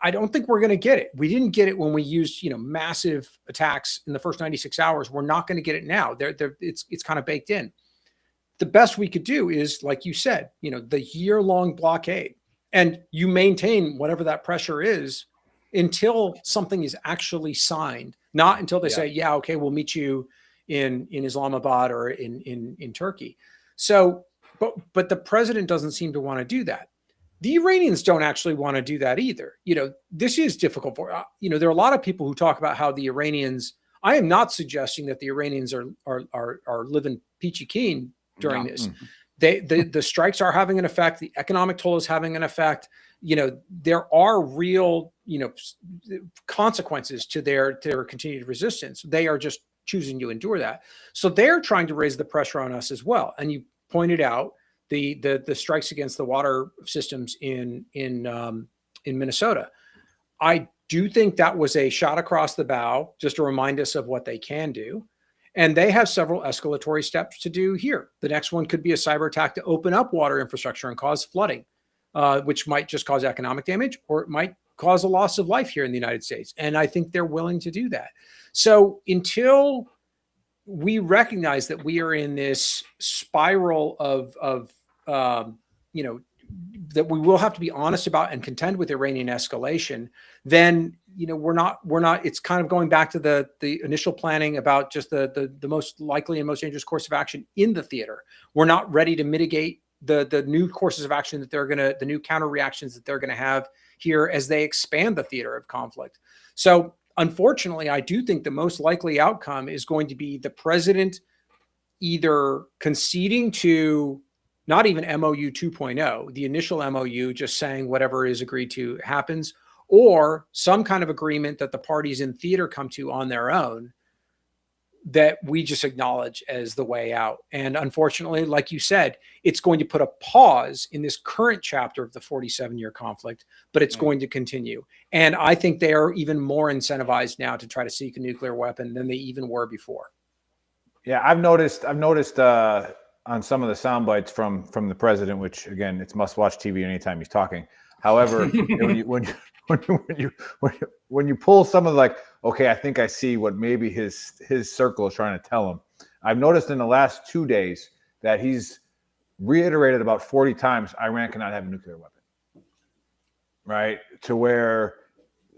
I don't think we're going to get it. We didn't get it when we used massive attacks in the first 96 hours. We're not going to get it now. It's kind of baked in. The best we could do is, like you said, the year-long blockade, and you maintain whatever that pressure is until something is actually signed, not until they say, yeah, okay, we'll meet you in Islamabad or in Turkey. So, but the president doesn't seem to want to do that. The Iranians don't actually want to do that either. This is difficult for, there are a lot of people who talk about how the Iranians, I am not suggesting that the Iranians are living peachy keen during this. The strikes are having an effect. The economic toll is having an effect. There are real, consequences to their continued resistance. They are just choosing to endure that. So they're trying to raise the pressure on us as well. And you pointed out the strikes against the water systems in Minnesota. I do think that was a shot across the bow, just to remind us of what they can do. And they have several escalatory steps to do here. The next one could be a cyber attack to open up water infrastructure and cause flooding, which might just cause economic damage, or it might cause a loss of life here in the United States. And I think they're willing to do that. So until we recognize that we are in this spiral of that we will have to be honest about and contend with Iranian escalation, then we're not. It's kind of going back to the initial planning about just the most likely and most dangerous course of action in the theater. We're not ready to mitigate the new courses of action that the new counter reactions that they're gonna have here as they expand the theater of conflict. So unfortunately, I do think the most likely outcome is going to be the president either conceding to not even MOU 2.0, the initial MOU, just saying whatever is agreed to happens, or some kind of agreement that the parties in theater come to on their own that we just acknowledge as the way out. And unfortunately, like you said, it's going to put a pause in this current chapter of the 47-year conflict, but it's going to continue. And I think they are even more incentivized now to try to seek a nuclear weapon than they even were before. Yeah, I've noticed on some of the sound bites from the president, which again, it's must-watch TV anytime he's talking. However, when you pull some of okay, I think I see what maybe his circle is trying to tell him. I've noticed in the last 2 days that he's reiterated about 40 times Iran cannot have a nuclear weapon. Right? To where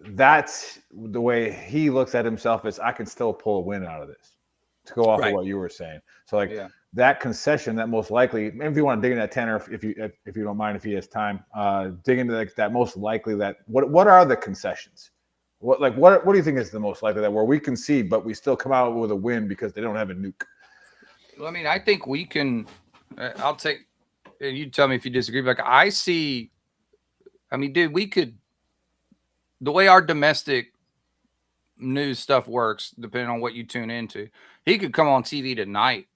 that's the way he looks at himself, is I can still pull a win out of this, to go off of what you were saying. So that concession, that most likely, maybe if you want to dig into that, Tanner, if you don't mind, if he has time, dig into that most likely, that what are the concessions? What do you think is the most likely, that where we concede but we still come out with a win because they don't have a nuke? Well, I mean, I think we can. I'll take. You tell me if you disagree. Like I see. I mean, dude, we could. The way our domestic news stuff works, depending on what you tune into, he could come on TV tonight,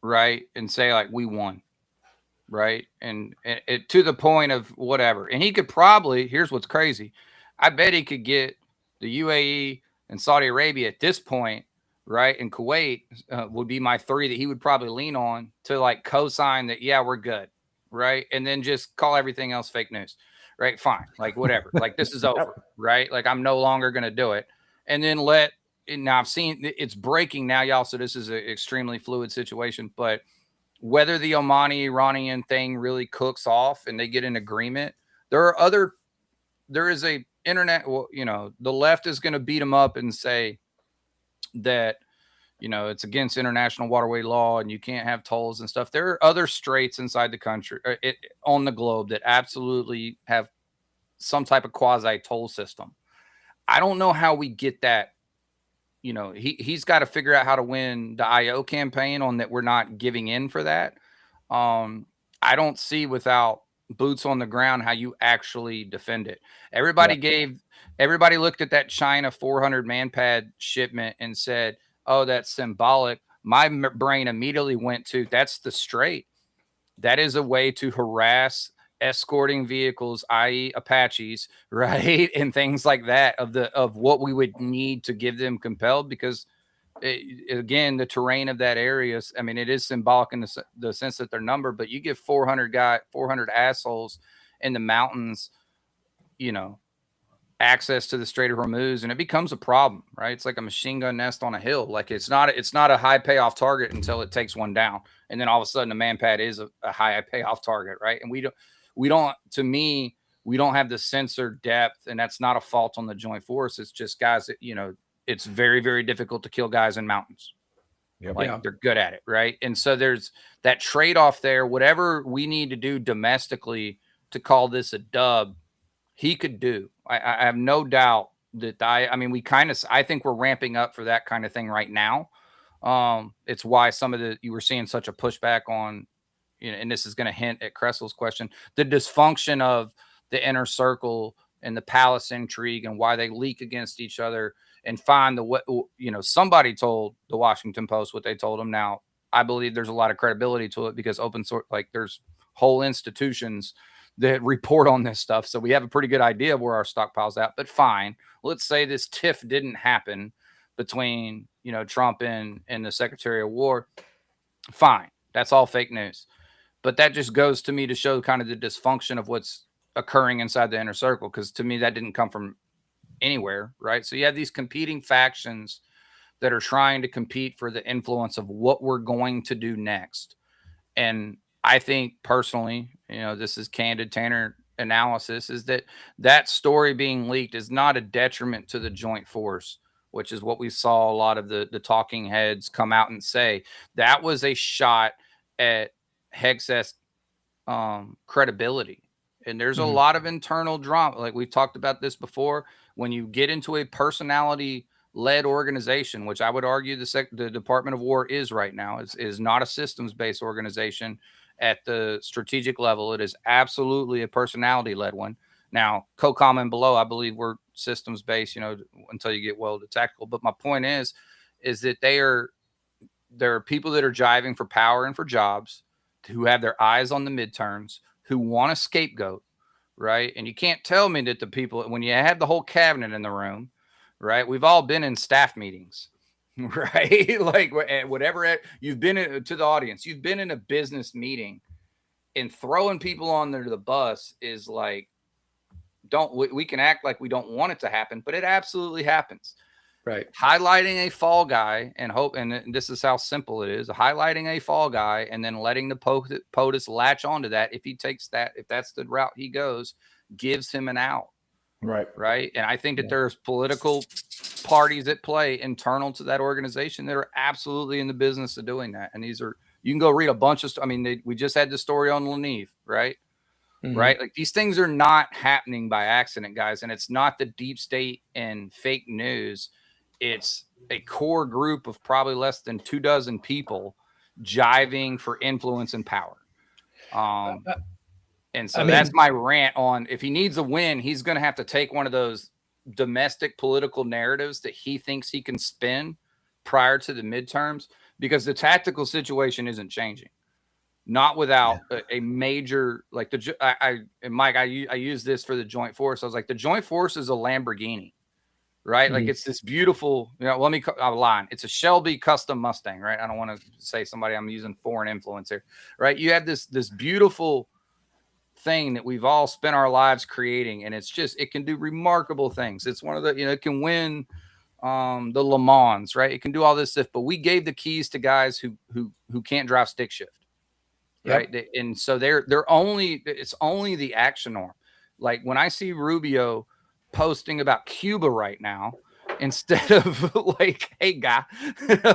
right, and say we won. right? And it to the point of whatever. And he could probably, here's what's crazy. I bet he could get the UAE and Saudi Arabia at this point, right? And Kuwait would be my three that he would probably lean on to like co-sign that, yeah, we're good, right? And then just call everything else fake news, right? Fine, like whatever, like this is over, right? Like I'm no longer going to do it. And then now I've seen it's breaking now, y'all. So this is an extremely fluid situation, but whether the Omani Iranian thing really cooks off and they get an agreement, there is a internet, well, the left is going to beat them up and say that, it's against international waterway law and you can't have tolls and stuff. There are other straits inside the country, on the globe, that absolutely have some type of quasi toll system. I don't know how we get that. He's got to figure out how to win the IO campaign on that. We're not giving in for that. I don't see without boots on the ground how you actually defend it. Everybody looked at that China 400 man-pad shipment and said, oh, that's symbolic. My brain immediately went to, that's the strait. That is a way to harass escorting vehicles, i.e. Apaches, right? And things like that of what we would need to give them compelled, because again, the terrain of that area, I mean, it is symbolic in the sense that they're numbered, but you give 400 assholes in the mountains, access to the Strait of Hormuz, and it becomes a problem, right? It's like a machine gun nest on a hill. Like it's not a high payoff target until it takes one down. And then all of a sudden the man-pad is a high payoff target, right? And we don't have the sensor depth, and that's not a fault on the joint force. It's just guys that, it's very, very difficult to kill guys in mountains. They're good at it, right? And so there's that trade-off there. Whatever we need to do domestically to call this a dub, he could do. I have no doubt that I think we're ramping up for that kind of thing right now. It's why you were seeing such a pushback on, and this is going to hint at Cressel's question, the dysfunction of the inner circle and the palace intrigue and why they leak against each other and find somebody told the Washington Post what they told them. Now, I believe there's a lot of credibility to it because open source, like there's whole institutions that report on this stuff. So we have a pretty good idea of where our stockpile's at, but fine. Let's say this tiff didn't happen between, Trump and the Secretary of War. Fine. That's all fake news. But that just goes to me to show kind of the dysfunction of what's occurring inside the inner circle. Cause to me, that didn't come from anywhere. Right. So you have these competing factions that are trying to compete for the influence of what we're going to do next. And I think personally, this is candid Tanner analysis, is that story being leaked is not a detriment to the joint force, which is what we saw a lot of the talking heads come out and say. That was a shot at Hegseth's credibility. And there's a lot of internal drama. Like we've talked about this before. When you get into a personality-led organization, which I would argue the Department of War is right now, is not a systems-based organization. At the strategic level, it is absolutely a personality-led one. Now, COCOM and below, I believe we're systems-based, until you get well to tactical. But my point is that there are people that are jiving for power and for jobs, who have their eyes on the midterms, who want a scapegoat, right? And you can't tell me that the people, when you have the whole cabinet in the room, right? We've all been in staff meetings. Right? Like whatever you've been to the audience, you've been in a business meeting, and throwing people on there to the bus is like, we can act like we don't want it to happen, but it absolutely happens. Right. Highlighting a fall guy and this is how simple it is, highlighting a fall guy and then letting the POTUS latch onto that. If that's the route he goes, gives him an out. Right. And I think that there's political parties at play internal to that organization that are absolutely in the business of doing that. And you can go read a bunch of stuff. We just had the story on Leneve, right? Mm-hmm. Right. Like these things are not happening by accident, guys. And it's not the deep state and fake news. It's a core group of probably less than 24 people jiving for influence and power. And so that's my rant on, if he needs a win, he's going to have to take one of those domestic political narratives that he thinks he can spin prior to the midterms, because the tactical situation isn't changing. not without a major, like and Mike, I use this for the Joint Force. I was like, the Joint Force is a Lamborghini, right? Like it's this beautiful, I'm lying. It's a Shelby custom Mustang, right? I don't want to say somebody I'm using foreign influence here, right? You have this beautiful thing that we've all spent our lives creating, and it can do remarkable things. It's one of the, it can win the Le Mans, right? It can do all this stuff, but we gave the keys to guys who can't drive stick shift. Right. Yep. And so it's only the action norm. Like when I see Rubio posting about Cuba right now, instead of like, hey guy,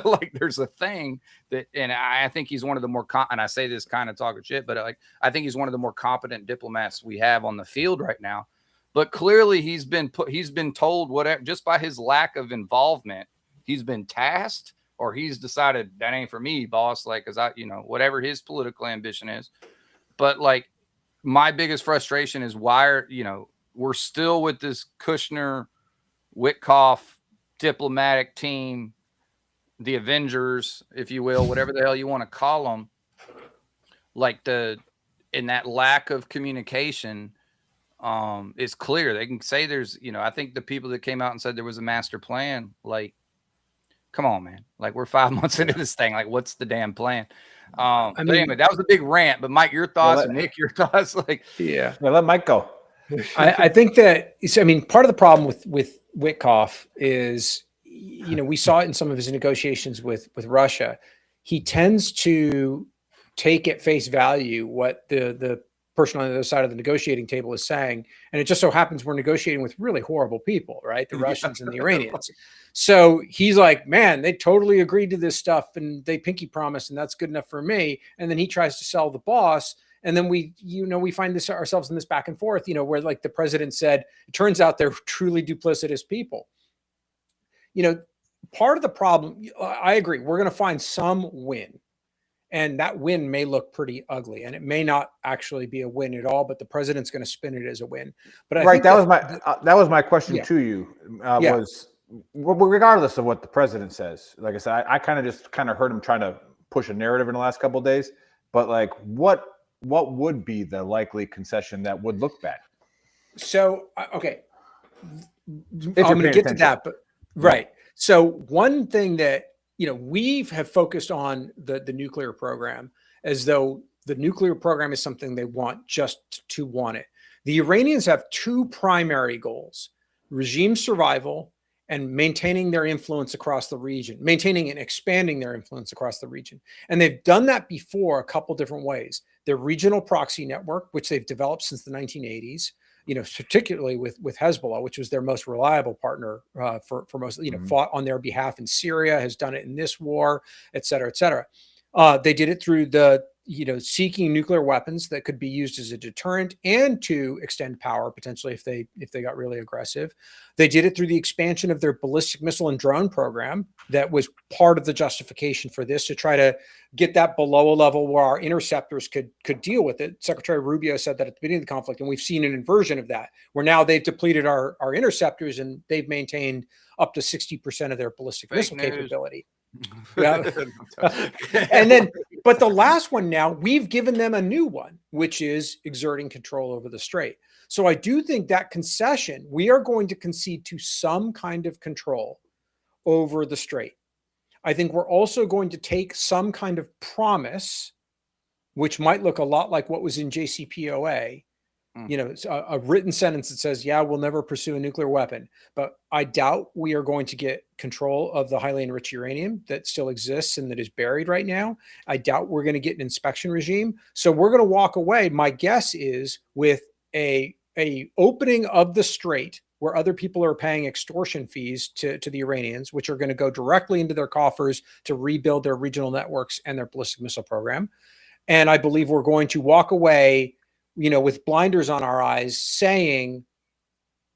like there's a thing that, and I think he's one of the more, and I say this kind of talking shit, but like, I think he's one of the more competent diplomats we have on the field right now. But clearly he's been told whatever, just by his lack of involvement, he's been tasked, or he's decided that ain't for me, boss. Like, cause whatever his political ambition is. But like, my biggest frustration is why we're still with this Kushner, Witkoff diplomatic team, the Avengers, if you will, whatever the hell you want to call them. Like in that lack of communication is clear. They can say there's, I think the people that came out and said there was a master plan, like, come on, man. Like we're 5 months into this thing. Like what's the damn plan? But anyway, that was a big rant, but Mike, your thoughts, and Nick, your thoughts. Like, let Mike go. I think that, part of the problem with Witkoff is, we saw it in some of his negotiations with Russia. He tends to take at face value what the person on the other side of the negotiating table is saying. And it just so happens we're negotiating with really horrible people, right? The Russians and the Iranians. So he's like, man, they totally agreed to this stuff and they pinky promise, and that's good enough for me. And then he tries to sell the boss. And then we find ourselves in this back and forth, where like the president said, it turns out they're truly duplicitous people. Part of the problem, I agree, we're going to find some win. And that win may look pretty ugly, and it may not actually be a win at all, but the president's going to spin it as a win. But I think that was my question to you, was regardless of what the president says. Like I said, I kind of heard him trying to push a narrative in the last couple of days, but like what would be the likely concession that would look bad? So, okay, I'm going to get to that, but right. So one thing that, we have focused on the nuclear program as though the nuclear program is something they want just to want it. The Iranians have two primary goals: regime survival and maintaining their influence across the region, maintaining and expanding their influence across the region. And they've done that before a couple different ways. Their regional proxy network, which they've developed since the 1980s, particularly with Hezbollah, which was their most reliable partner for most, fought on their behalf in Syria, has done it in this war, et cetera, et cetera. They did it through the, seeking nuclear weapons that could be used as a deterrent and to extend power potentially if they got really aggressive. They did it through the expansion of their ballistic missile and drone program. That was part of the justification for this, to try to get that below a level where our interceptors could deal with it. Secretary Rubio said that at the beginning of the conflict, and we've seen an inversion of that, where now they've depleted our interceptors and they've maintained up to 60% of their ballistic missile capability. Yeah. And then, but the last one now, we've given them a new one, which is exerting control over the strait. So I do think that concession, we are going to concede to some kind of control over the strait. I think we're also going to take some kind of promise, which might look a lot like what was in JCPOA, a written sentence that says, yeah, we'll never pursue a nuclear weapon. But I doubt we are going to get control of the highly enriched uranium that still exists and that is buried right now. I doubt we're going to get an inspection regime. So we're going to walk away, my guess is, with a opening of the strait where other people are paying extortion fees to the Iranians, which are going to go directly into their coffers to rebuild their regional networks and their ballistic missile program. And I believe we're going to walk away, with blinders on our eyes, saying,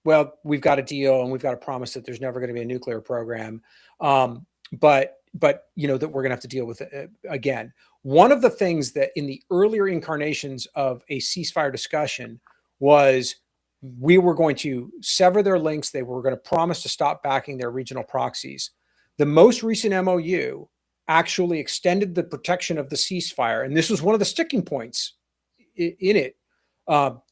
well, we've got a deal and we've got a promise that there's never going to be a nuclear program. But that we're going to have to deal with it again. One of the things that in the earlier incarnations of a ceasefire discussion was we were going to sever their links. They were going to promise to stop backing their regional proxies. The most recent MOU actually extended the protection of the ceasefire, and this was one of the sticking points in it,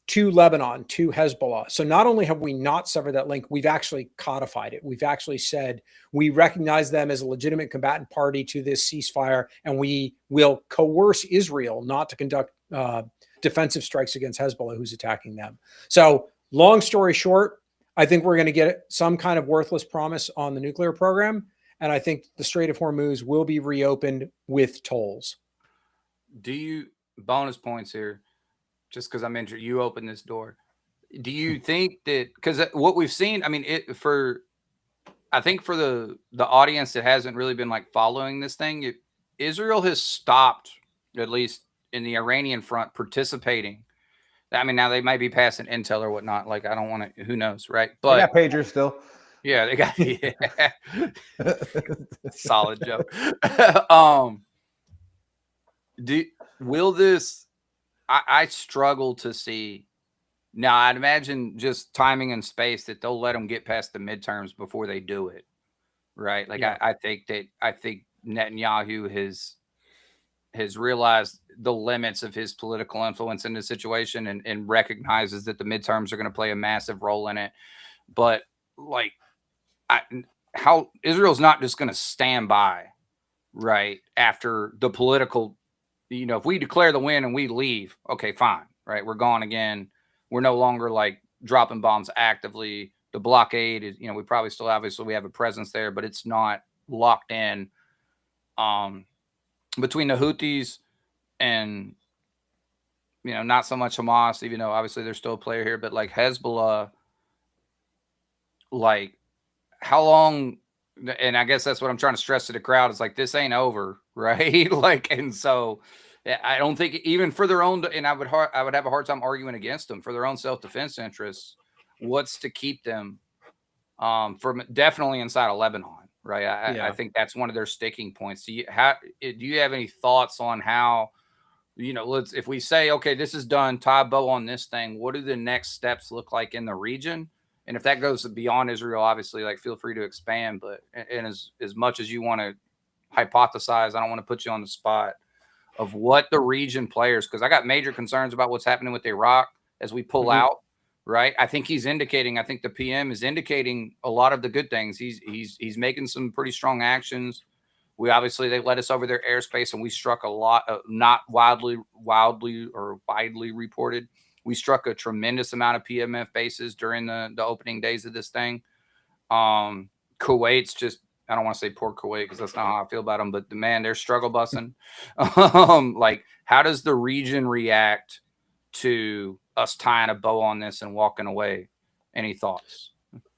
to Lebanon, to Hezbollah. So not only have we not severed that link, we've actually codified it. We've actually said we recognize them as a legitimate combatant party to this ceasefire, and we will coerce Israel not to conduct defensive strikes against Hezbollah, who's attacking them. So long story short, I think we're going to get some kind of worthless promise on the nuclear program. And I think the Strait of Hormuz will be reopened with tolls. Bonus points here, just because I'm interested, you open this door. Do you think that, because what we've seen, I mean, I think for the audience that hasn't really been like following this thing, Israel has stopped, at least in the Iranian front, participating. I mean, now they might be passing intel or whatnot. Like, I don't want to, who knows, right? But they got pagers still. Yeah, they got solid joke. Will this? I struggle to see. Now, I'd imagine just timing and space that they'll let them get past the midterms before they do it, right? Like, yeah. I think Netanyahu has realized the limits of his political influence in the situation and recognizes that the midterms are going to play a massive role in it. But like, how Israel's not just going to stand by, right? After the political, if we declare the win and we leave, okay, fine, right? We're gone again. We're no longer like dropping bombs actively. The blockade is, we probably still obviously we have a presence there, but it's not locked in. Between the Houthis and, not so much Hamas, even though obviously there's still a player here, but like Hezbollah, like how long, and I guess that's what I'm trying to stress to the crowd, is like, this ain't over, right? Like, and so I don't think even for their own, and I would have a hard time arguing against them for their own self-defense interests, what's to keep them from definitely inside of Lebanon. Right. I think that's one of their sticking points. Do you have any thoughts on how, if we say, okay, this is done, tie a bow on this thing, what do the next steps look like in the region? And if that goes beyond Israel, obviously, like, feel free to expand. But and as much as you want to hypothesize, I don't want to put you on the spot of what the region players, because I got major concerns about what's happening with Iraq as we pull out. Right. I think the PM is indicating a lot of the good things. He's making some pretty strong actions. They let us over their airspace and we struck a lot of, not widely reported. We struck a tremendous amount of PMF bases during the opening days of this thing. Kuwait's just, I don't want to say poor Kuwait because that's not how I feel about them, but they're struggle bussing. Like, how does the region react to us tying a bow on this and walking away? Any thoughts?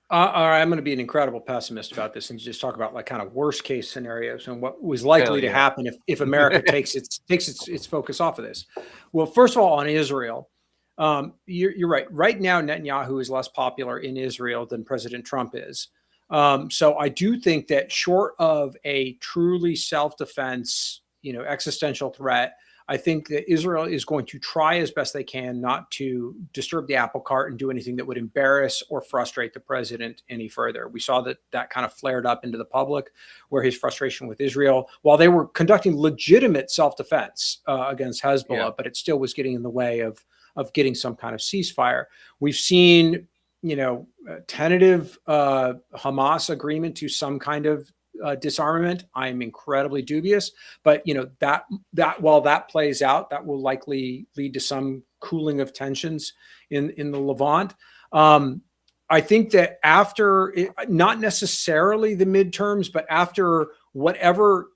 All right, I'm going to be an incredible pessimist about this and just talk about like kind of worst case scenarios and what was likely to happen if America takes its focus off of this. Well, first of all, on Israel, you're right. Right now, Netanyahu is less popular in Israel than President Trump is. So I do think that short of a truly self-defense, existential threat, I think that Israel is going to try as best they can not to disturb the apple cart and do anything that would embarrass or frustrate the president any further. We saw that kind of flared up into the public, where his frustration with Israel, while they were conducting legitimate self-defense against Hezbollah, but it still was getting in the way of getting some kind of ceasefire. We've seen, tentative Hamas agreement to some kind of disarmament. I'm incredibly dubious, but that while that plays out, that will likely lead to some cooling of tensions in the Levant. I think that after not necessarily the midterms, but after whatever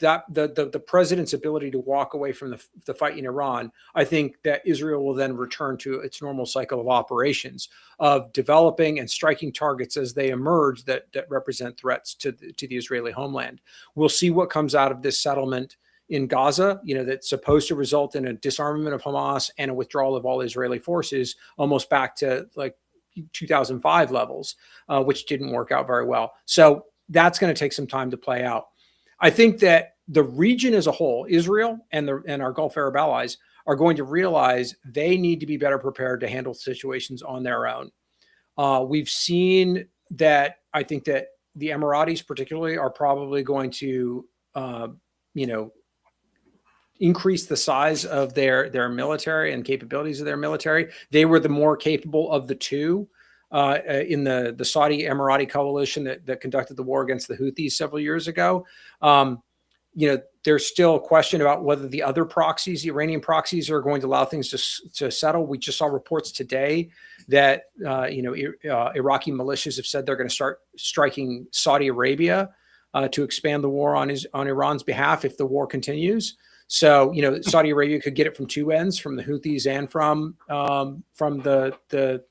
that the president's ability to walk away from the fight in Iran, I think that Israel will then return to its normal cycle of operations of developing and striking targets as they emerge that represent threats to the Israeli homeland. We'll see what comes out of this settlement in Gaza, that's supposed to result in a disarmament of Hamas and a withdrawal of all Israeli forces almost back to like 2005 levels, which didn't work out very well. So that's going to take some time to play out. I think that the region as a whole, Israel and our Gulf Arab allies, are going to realize they need to be better prepared to handle situations on their own. We've seen that. I think that the Emiratis particularly are probably going to increased the size of their military and capabilities of their military. They were the more capable of the two in the Saudi Emirati coalition that conducted the war against the Houthis several years ago. There's still a question about whether the other proxies, the Iranian proxies, are going to allow things to settle. We just saw reports today that Iraqi militias have said they're going to start striking Saudi Arabia to expand the war on Iran's behalf if the war continues. So, Saudi Arabia could get it from two ends, from the Houthis and from the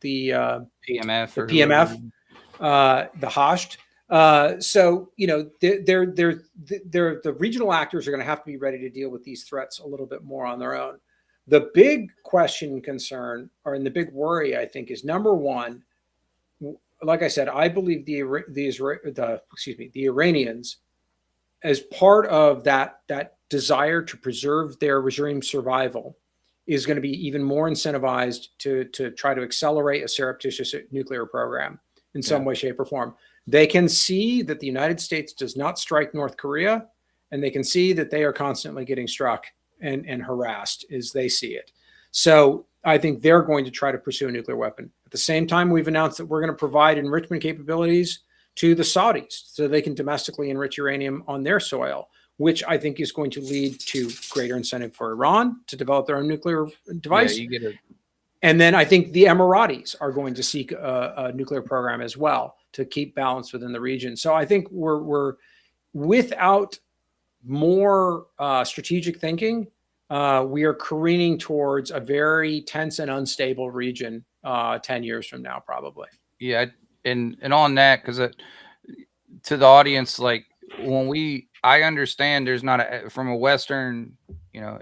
PMF, the PMF, the Hasht. So, the regional actors are going to have to be ready to deal with these threats a little bit more on their own. The big question and concern, and the big worry, I think, is number one. Like I said, I believe the Iranians, as part of that desire to preserve their regime survival, is going to be even more incentivized to try to accelerate a surreptitious nuclear program in some way, shape, or form. They can see that the United States does not strike North Korea, and they can see that they are constantly getting struck and harassed as they see it. So I think they're going to try to pursue a nuclear weapon. At the same time, we've announced that we're going to provide enrichment capabilities to the Saudis so they can domestically enrich uranium on their soil, which I think is going to lead to greater incentive for Iran to develop their own nuclear device. Yeah, you get it. And then I think the Emiratis are going to seek a nuclear program as well to keep balance within the region. So I think we're without more strategic thinking, we are careening towards a very tense and unstable region 10 years from now, probably. Yeah, and on that, because to the audience, like I understand there's not from a Western,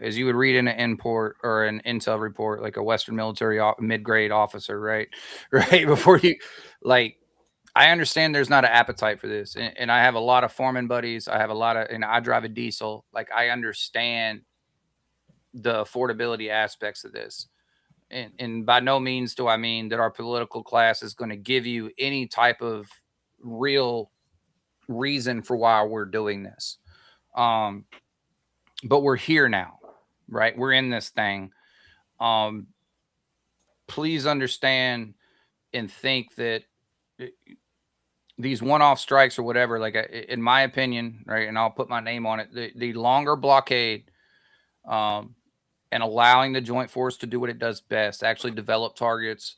as you would read in an import or an intel report, like a Western military mid-grade officer, right? Right before you, I understand there's not an appetite for this, and I have a lot of foreman buddies. I have a lot of, and I drive a diesel. Like, I understand the affordability aspects of this. And by no means do I mean that our political class is going to give you any type of real reason for why we're doing this. But we're here now, right? We're in this thing. Please understand and think that these one-off strikes or whatever, like, in my opinion, right, and I'll put my name on it, the longer blockade, and allowing the joint force to do what it does best, actually develop targets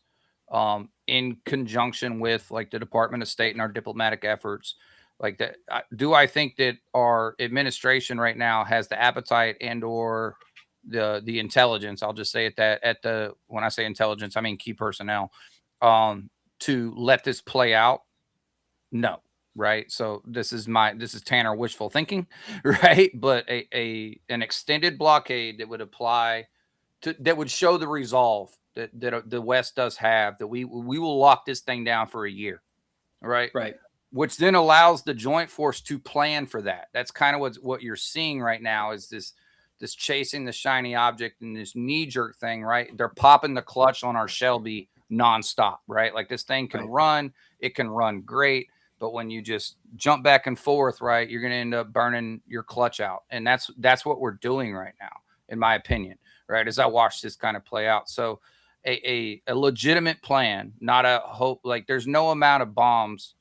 in conjunction with, like, the Department of State and our diplomatic efforts, like that. Do I think that our administration right now has the appetite and or the intelligence? I'll just say it that when I say intelligence, I mean key personnel, to let this play out? No. Right. So this is Tanner wishful thinking, right? But an extended blockade that would apply that would show the resolve that the West does have, that we will lock this thing down for a year. Right. Right. Which then allows the joint force to plan for that. That's kind of what you're seeing right now, is this chasing the shiny object and this knee jerk thing, right? They're popping the clutch on our Shelby nonstop, right? Like, this thing can run, it can run great. But when you just jump back and forth, right, you're going to end up burning your clutch out. And that's what we're doing right now, in my opinion, right, as I watch this kind of play out. So a legitimate plan, not a hope. Like, there's no amount of bombs,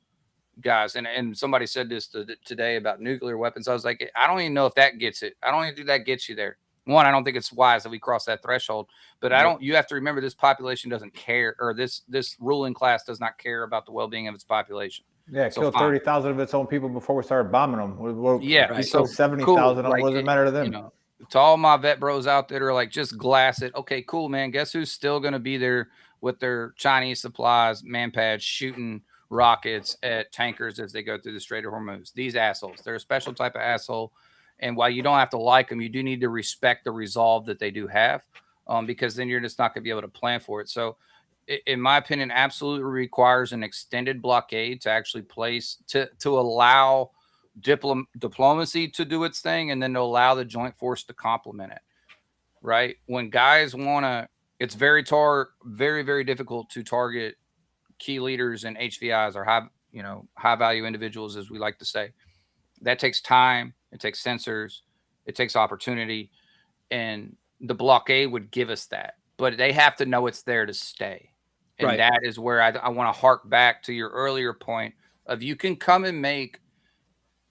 guys. And somebody said this today about nuclear weapons. I was like, I don't even know if that gets it. I don't even think that gets you there. One, I don't think it's wise that we cross that threshold. But you have to remember, this population doesn't care, or this ruling class does not care about the well-being of its population. Yeah, it killed 30,000 of its own people before we started bombing them. We killed 70,000. Cool. What does it matter to them? To all my vet bros out there, are like, just glass it. Okay, cool, man. Guess who's still going to be there with their Chinese supplies, manpads, shooting rockets at tankers as they go through the Strait of Hormuz? These assholes. They're a special type of asshole. And while you don't have to like them, you do need to respect the resolve that they do have, because then you're just not going to be able to plan for it. So, in my opinion, absolutely requires an extended blockade to actually to allow diplomacy to do its thing, and then to allow the joint force to complement it. Right? When guys want to, it's very, very difficult to target key leaders and HVIs, or high value individuals, as we like to say. That takes time. it takes sensors, it takes opportunity, and the blockade would give us that. But they have to know it's there to stay. And Right. that is where I want to hark back to your earlier point of you can come and make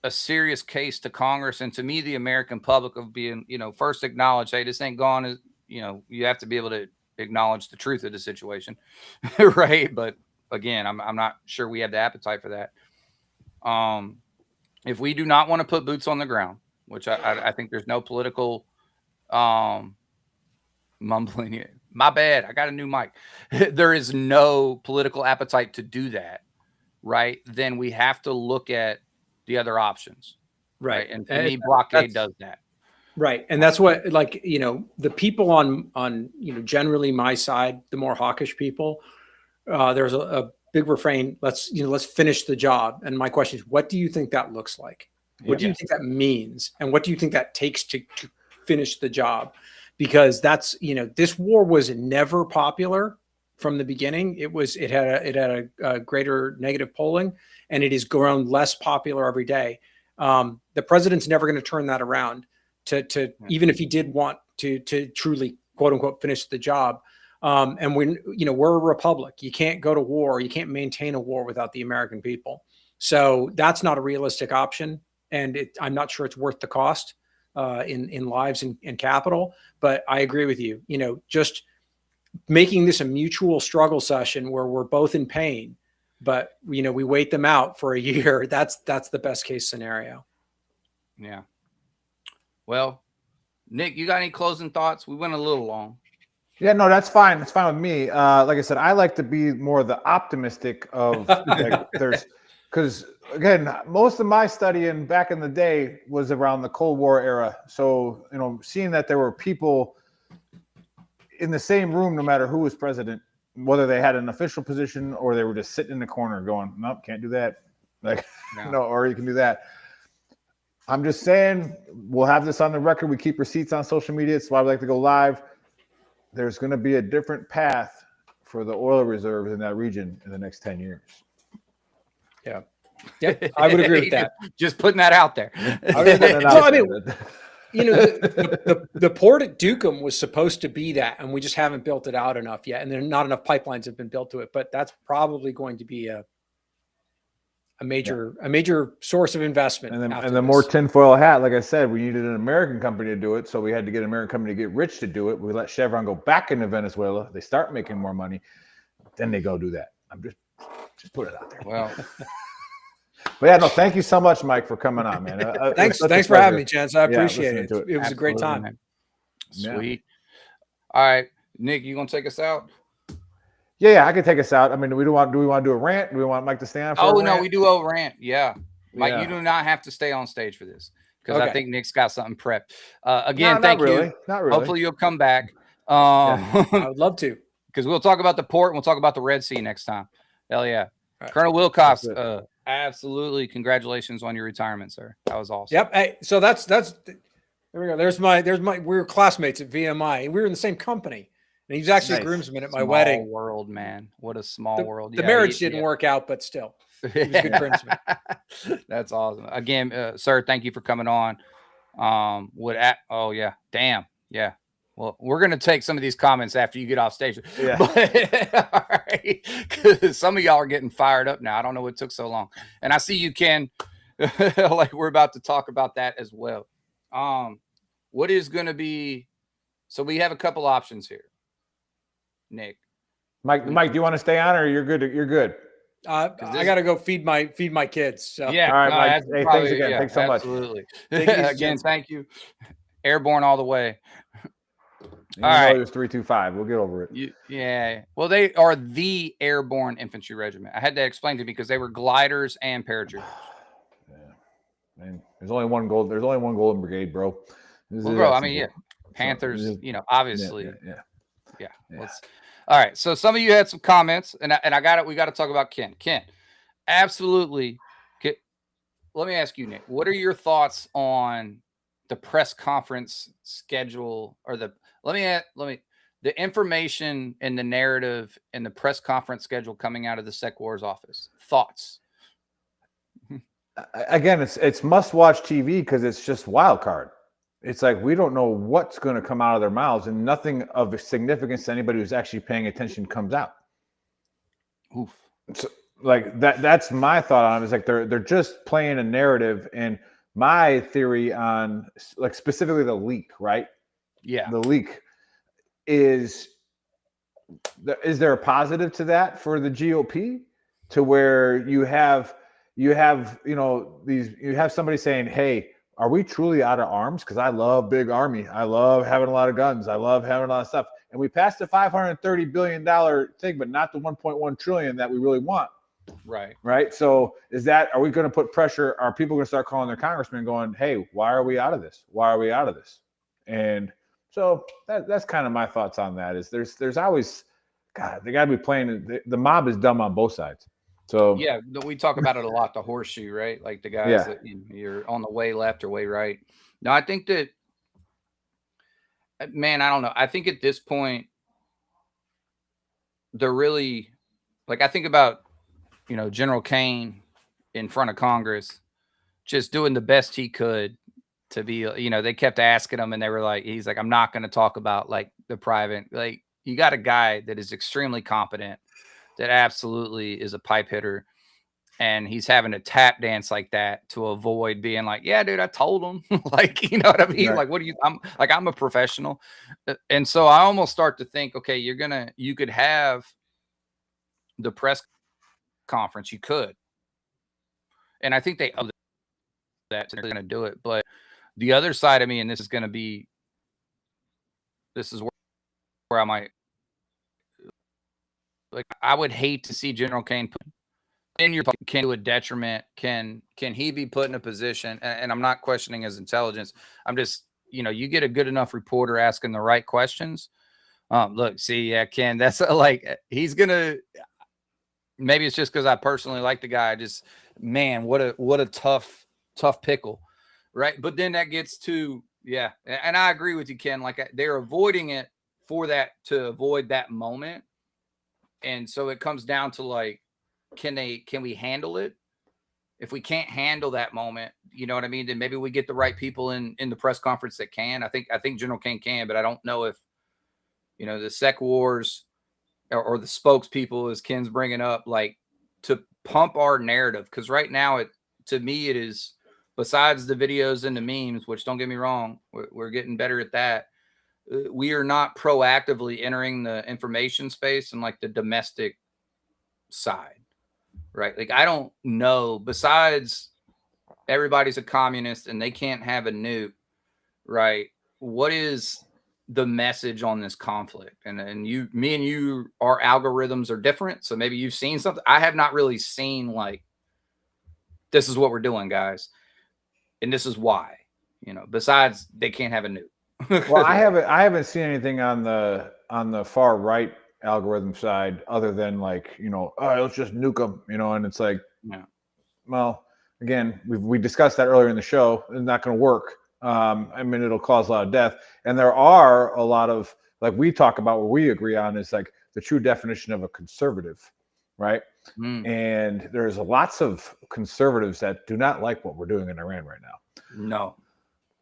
a serious case to Congress and to me, the American public, of being, first acknowledge, hey, this ain't gone as, you have to be able to acknowledge the truth of the situation. Right. But again, I'm not sure we have the appetite for that. If we do not want to put boots on the ground, which I think there's no political mumbling it. My bad. I got a new mic. There is no political appetite to do that. Right. Then we have to look at the other options. Right. And to me, blockade does that. Right. And that's what, like, the people on, generally my side, the more hawkish people, there's a big refrain. Let's finish the job. And my question is, what do you think that looks like? What do you think that means? And what do you think that takes to finish the job? Because that's, this war was never popular from the beginning. It had a greater negative polling, and it has grown less popular every day. The president's never going to turn that around to even if he did want to truly, quote unquote, finish the job. And we're a republic. You can't go to war. You can't maintain a war without the American people. So that's not a realistic option. And I'm not sure it's worth the cost in lives and capital. But I agree with you. Just making this a mutual struggle session where we're both in pain, but we wait them out for a year. That's the best case scenario. Yeah. Well, Nick, you got any closing thoughts? We went a little long. Yeah, no, that's fine. That's fine with me. Like I said, I like to be more the optimistic of because again, most of my studying back in the day was around the Cold War era. So, seeing that there were people in the same room, no matter who was president, whether they had an official position or they were just sitting in the corner going, nope, can't do that. Or you can do that. I'm just saying, we'll have this on the record. We keep receipts on social media. It's why we like to go live. There's going to be a different path for the oil reserves in that region in the next 10 years. Yeah. Yeah, I would agree with that. Just putting that out there. The port at Dukem was supposed to be that, and we just haven't built it out enough yet. And there not enough pipelines have been built to it, but that's probably going to be a major source of investment. And the more tinfoil hat, like I said, we needed an American company to do it. So we had to get an American company to get rich to do it. We let Chevron go back into Venezuela. They start making more money. Then they go do that. I'm just put it out there. Well, but yeah, no, thank you so much, Mike, for coming on, man. Thanks for having me, Chance. I appreciate it. It was a great time. Man. Sweet. Yeah. All right, Nick, you gonna take us out? Yeah, I can take us out. I mean, do we want to do a rant? Do we want Mike to stay on for a rant? No, we do a rant. Yeah. Mike, you do not have to stay on stage for this because I think Nick's got something prepped. Again, thank you. Not really. Hopefully you'll come back. I would love to. Because we'll talk about the port and we'll talk about the Red Sea next time. Hell yeah. Right. Colonel Wilcox, absolutely congratulations on your retirement, sir. That was awesome. Yep. Hey, so that's there we go. There's my we were classmates at VMI. We were in the same company. And he was actually a groomsman at my wedding. Small world, man. What a small world. The marriage didn't work out, but still. He was a good groomsman. That's awesome. Again, sir, thank you for coming on. Oh yeah. Damn. Yeah. Well, we're going to take some of these comments after you get off stage. Yeah. But, all right. Because some of y'all are getting fired up now. I don't know what took so long. And I see you, Ken. Like we're about to talk about that as well. What is going to be? So we have a couple options here. Nick, Mike, do you want to stay on, or you're good? You're good. I got to go feed my kids. So. Yeah. All right, Mike. Hey, thanks again. Thanks so much. Absolutely. Again, thank you. Airborne all the way. All right. It was 325. We'll get over it. Yeah. Well, they are the Airborne Infantry Regiment. I had to explain to you because they were gliders and paratroopers. Yeah. Man, there's only one Golden Brigade, bro. Bro, I mean, yeah. Panthers, obviously. Yeah. All right. So some of you had some comments, and I got it. We got to talk about Ken. Ken, absolutely. Let me ask you, Nick. What are your thoughts on the press conference schedule, or the information and the narrative and the press conference schedule coming out of the SecWar's office? Thoughts? again, it's must watch TV because it's just wild card. It's like we don't know what's going to come out of their mouths, and nothing of significance to anybody who's actually paying attention comes out. Oof. So, like that's my thought on it. Is like they're just playing a narrative, and my theory on like specifically the leak, right? Yeah. The leak is there a positive to that for the GOP to where you have you have somebody saying, hey, are we truly out of arms? Because I love big army. I love having a lot of guns. I love having a lot of stuff. And we passed the $530 billion thing, but not the 1.1 trillion that we really want. Right. Right. So are we going to put pressure? Are people going to start calling their congressman going, hey, why are we out of this? Why are we out of this? And so that's kind of my thoughts on that is there's always, God, they got to be playing. The mob is dumb on both sides. So yeah, we talk about it a lot, the horseshoe, right? Like the guys that you're on the way left or way right. No, I think that, man, I don't know. I think at this point, they're really, like, I think about, General Kane in front of Congress, just doing the best he could to be, they kept asking him and they were like, he's like, I'm not going to talk about like the private, like you got a guy that is extremely competent, that absolutely is a pipe hitter. And he's having to tap dance like that to avoid being like, yeah, dude, I told him. Like, you know what I mean? Right. Like, I'm a professional. And so I almost start to think, okay, you could have the press conference. You could. And I think they owe that they're going to do it. But the other side of me, and this is where I might, like, I would hate to see General Kane put in your can do a detriment. Can he be put in a position? And I'm not questioning his intelligence. I'm just, you get a good enough reporter asking the right questions. Look, see, yeah, Ken, that's like, he's gonna, maybe it's just because I personally like the guy. Just, man, what a tough pickle, right? But then that gets to, yeah, and I agree with you, Ken. Like, they're avoiding it to avoid that moment, and so it comes down to like, can we handle it? If we can't handle that moment, you know what I mean, then maybe we get the right people in the press conference that can. I think General Kane can, but I don't know if, the sec wars or the spokespeople, as Ken's bringing up, like, to pump our narrative. Because right now, to me, it is, besides the videos and the memes, which, don't get me wrong, we're getting better at that. We are not proactively entering the information space and like the domestic side, right? Like, I don't know, besides everybody's a communist and they can't have a nuke, right? What is the message on this conflict? And me and you, our algorithms are different. So maybe you've seen something. I have not really seen like, this is what we're doing, guys. And this is why, besides they can't have a nuke. Well, I haven't seen anything on the far right algorithm side other than like, oh, let's just nuke them, and it's like, yeah. Well, again, we discussed that earlier in the show. It's not going to work. I mean, it'll cause a lot of death. And there are a lot of, like we talk about, what we agree on is like the true definition of a conservative, right? And there's lots of conservatives that do not like what we're doing in Iran right now. No.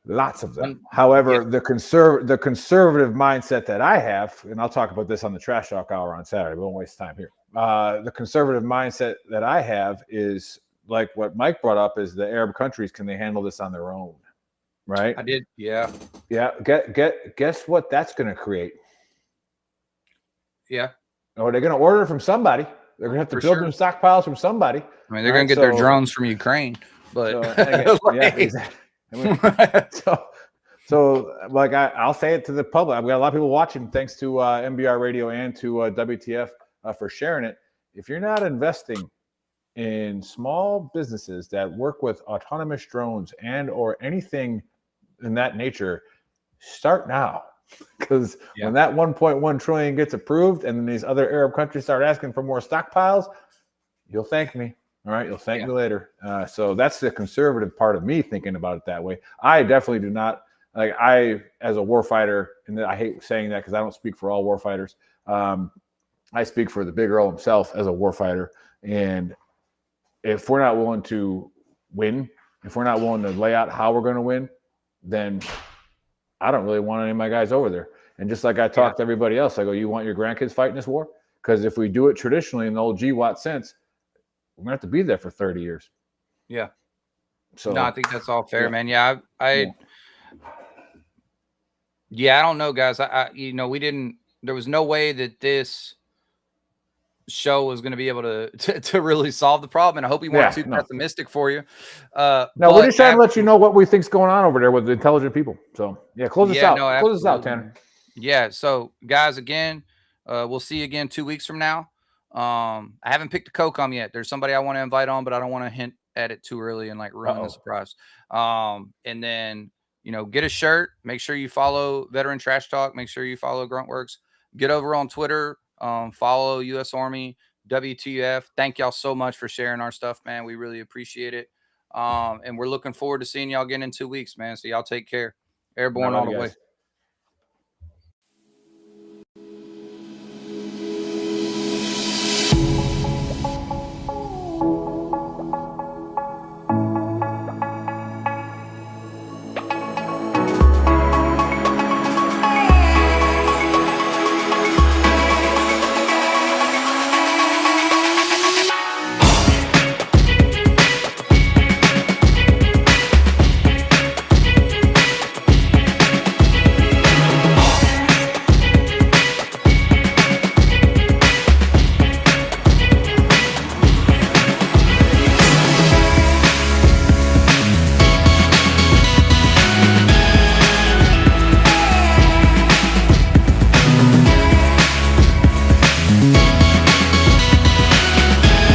Lots of them. However, the conservative mindset that I have, and I'll talk about this on the Trash Talk Hour on Saturday, we won't waste time here. The conservative mindset that I have is like what Mike brought up, is the Arab countries, can they handle this on their own? Right? I did. Yeah. Yeah. Guess what that's going to create? Yeah. Or they're going to order from somebody. They're going to have to build them stockpiles from somebody. I mean, they're going to get their drones from Ukraine, but yeah, exactly. So like I'll say it to the public. I've got a lot of people watching, thanks to MBR Radio and to WTF for sharing it. If you're not investing in small businesses that work with autonomous drones and or anything in that nature, start now. Because when that 1.1 trillion gets approved and then these other Arab countries start asking for more stockpiles, you'll thank me. All right, you'll thank me later. So that's the conservative part of me thinking about it that way. I definitely do not, like, I, as a warfighter, and I hate saying that because I don't speak for all warfighters. I speak for the big Earl himself as a warfighter. And if we're not willing to win, if we're not willing to lay out how we're going to win, then I don't really want any of my guys over there. And just like I talked to everybody else, I go, you want your grandkids fighting this war? Because if we do it traditionally in the old GWAT sense, we're going to have to be there for 30 years. Yeah. So no, I think that's all fair, man. Yeah. I don't know, guys. There was no way that this show was going to be able to really solve the problem. And I hope we weren't too pessimistic for you. No, we're just trying to let you know what we think's going on over there with the intelligent people. So close this out. Close this out, Tanner. Yeah. So guys, again, we'll see you again 2 weeks from now. I haven't picked a co-com yet. There's somebody I want to invite on, but I don't want to hint at it too early and like ruin the surprise. And then, get a shirt. Make sure you follow Veteran Trash Talk. Make sure you follow Gruntworks. Get over on Twitter. Follow U.S. Army WTF. Thank y'all so much for sharing our stuff, man. We really appreciate it. And we're looking forward to seeing y'all again in 2 weeks, man. So y'all take care. Airborne all the way.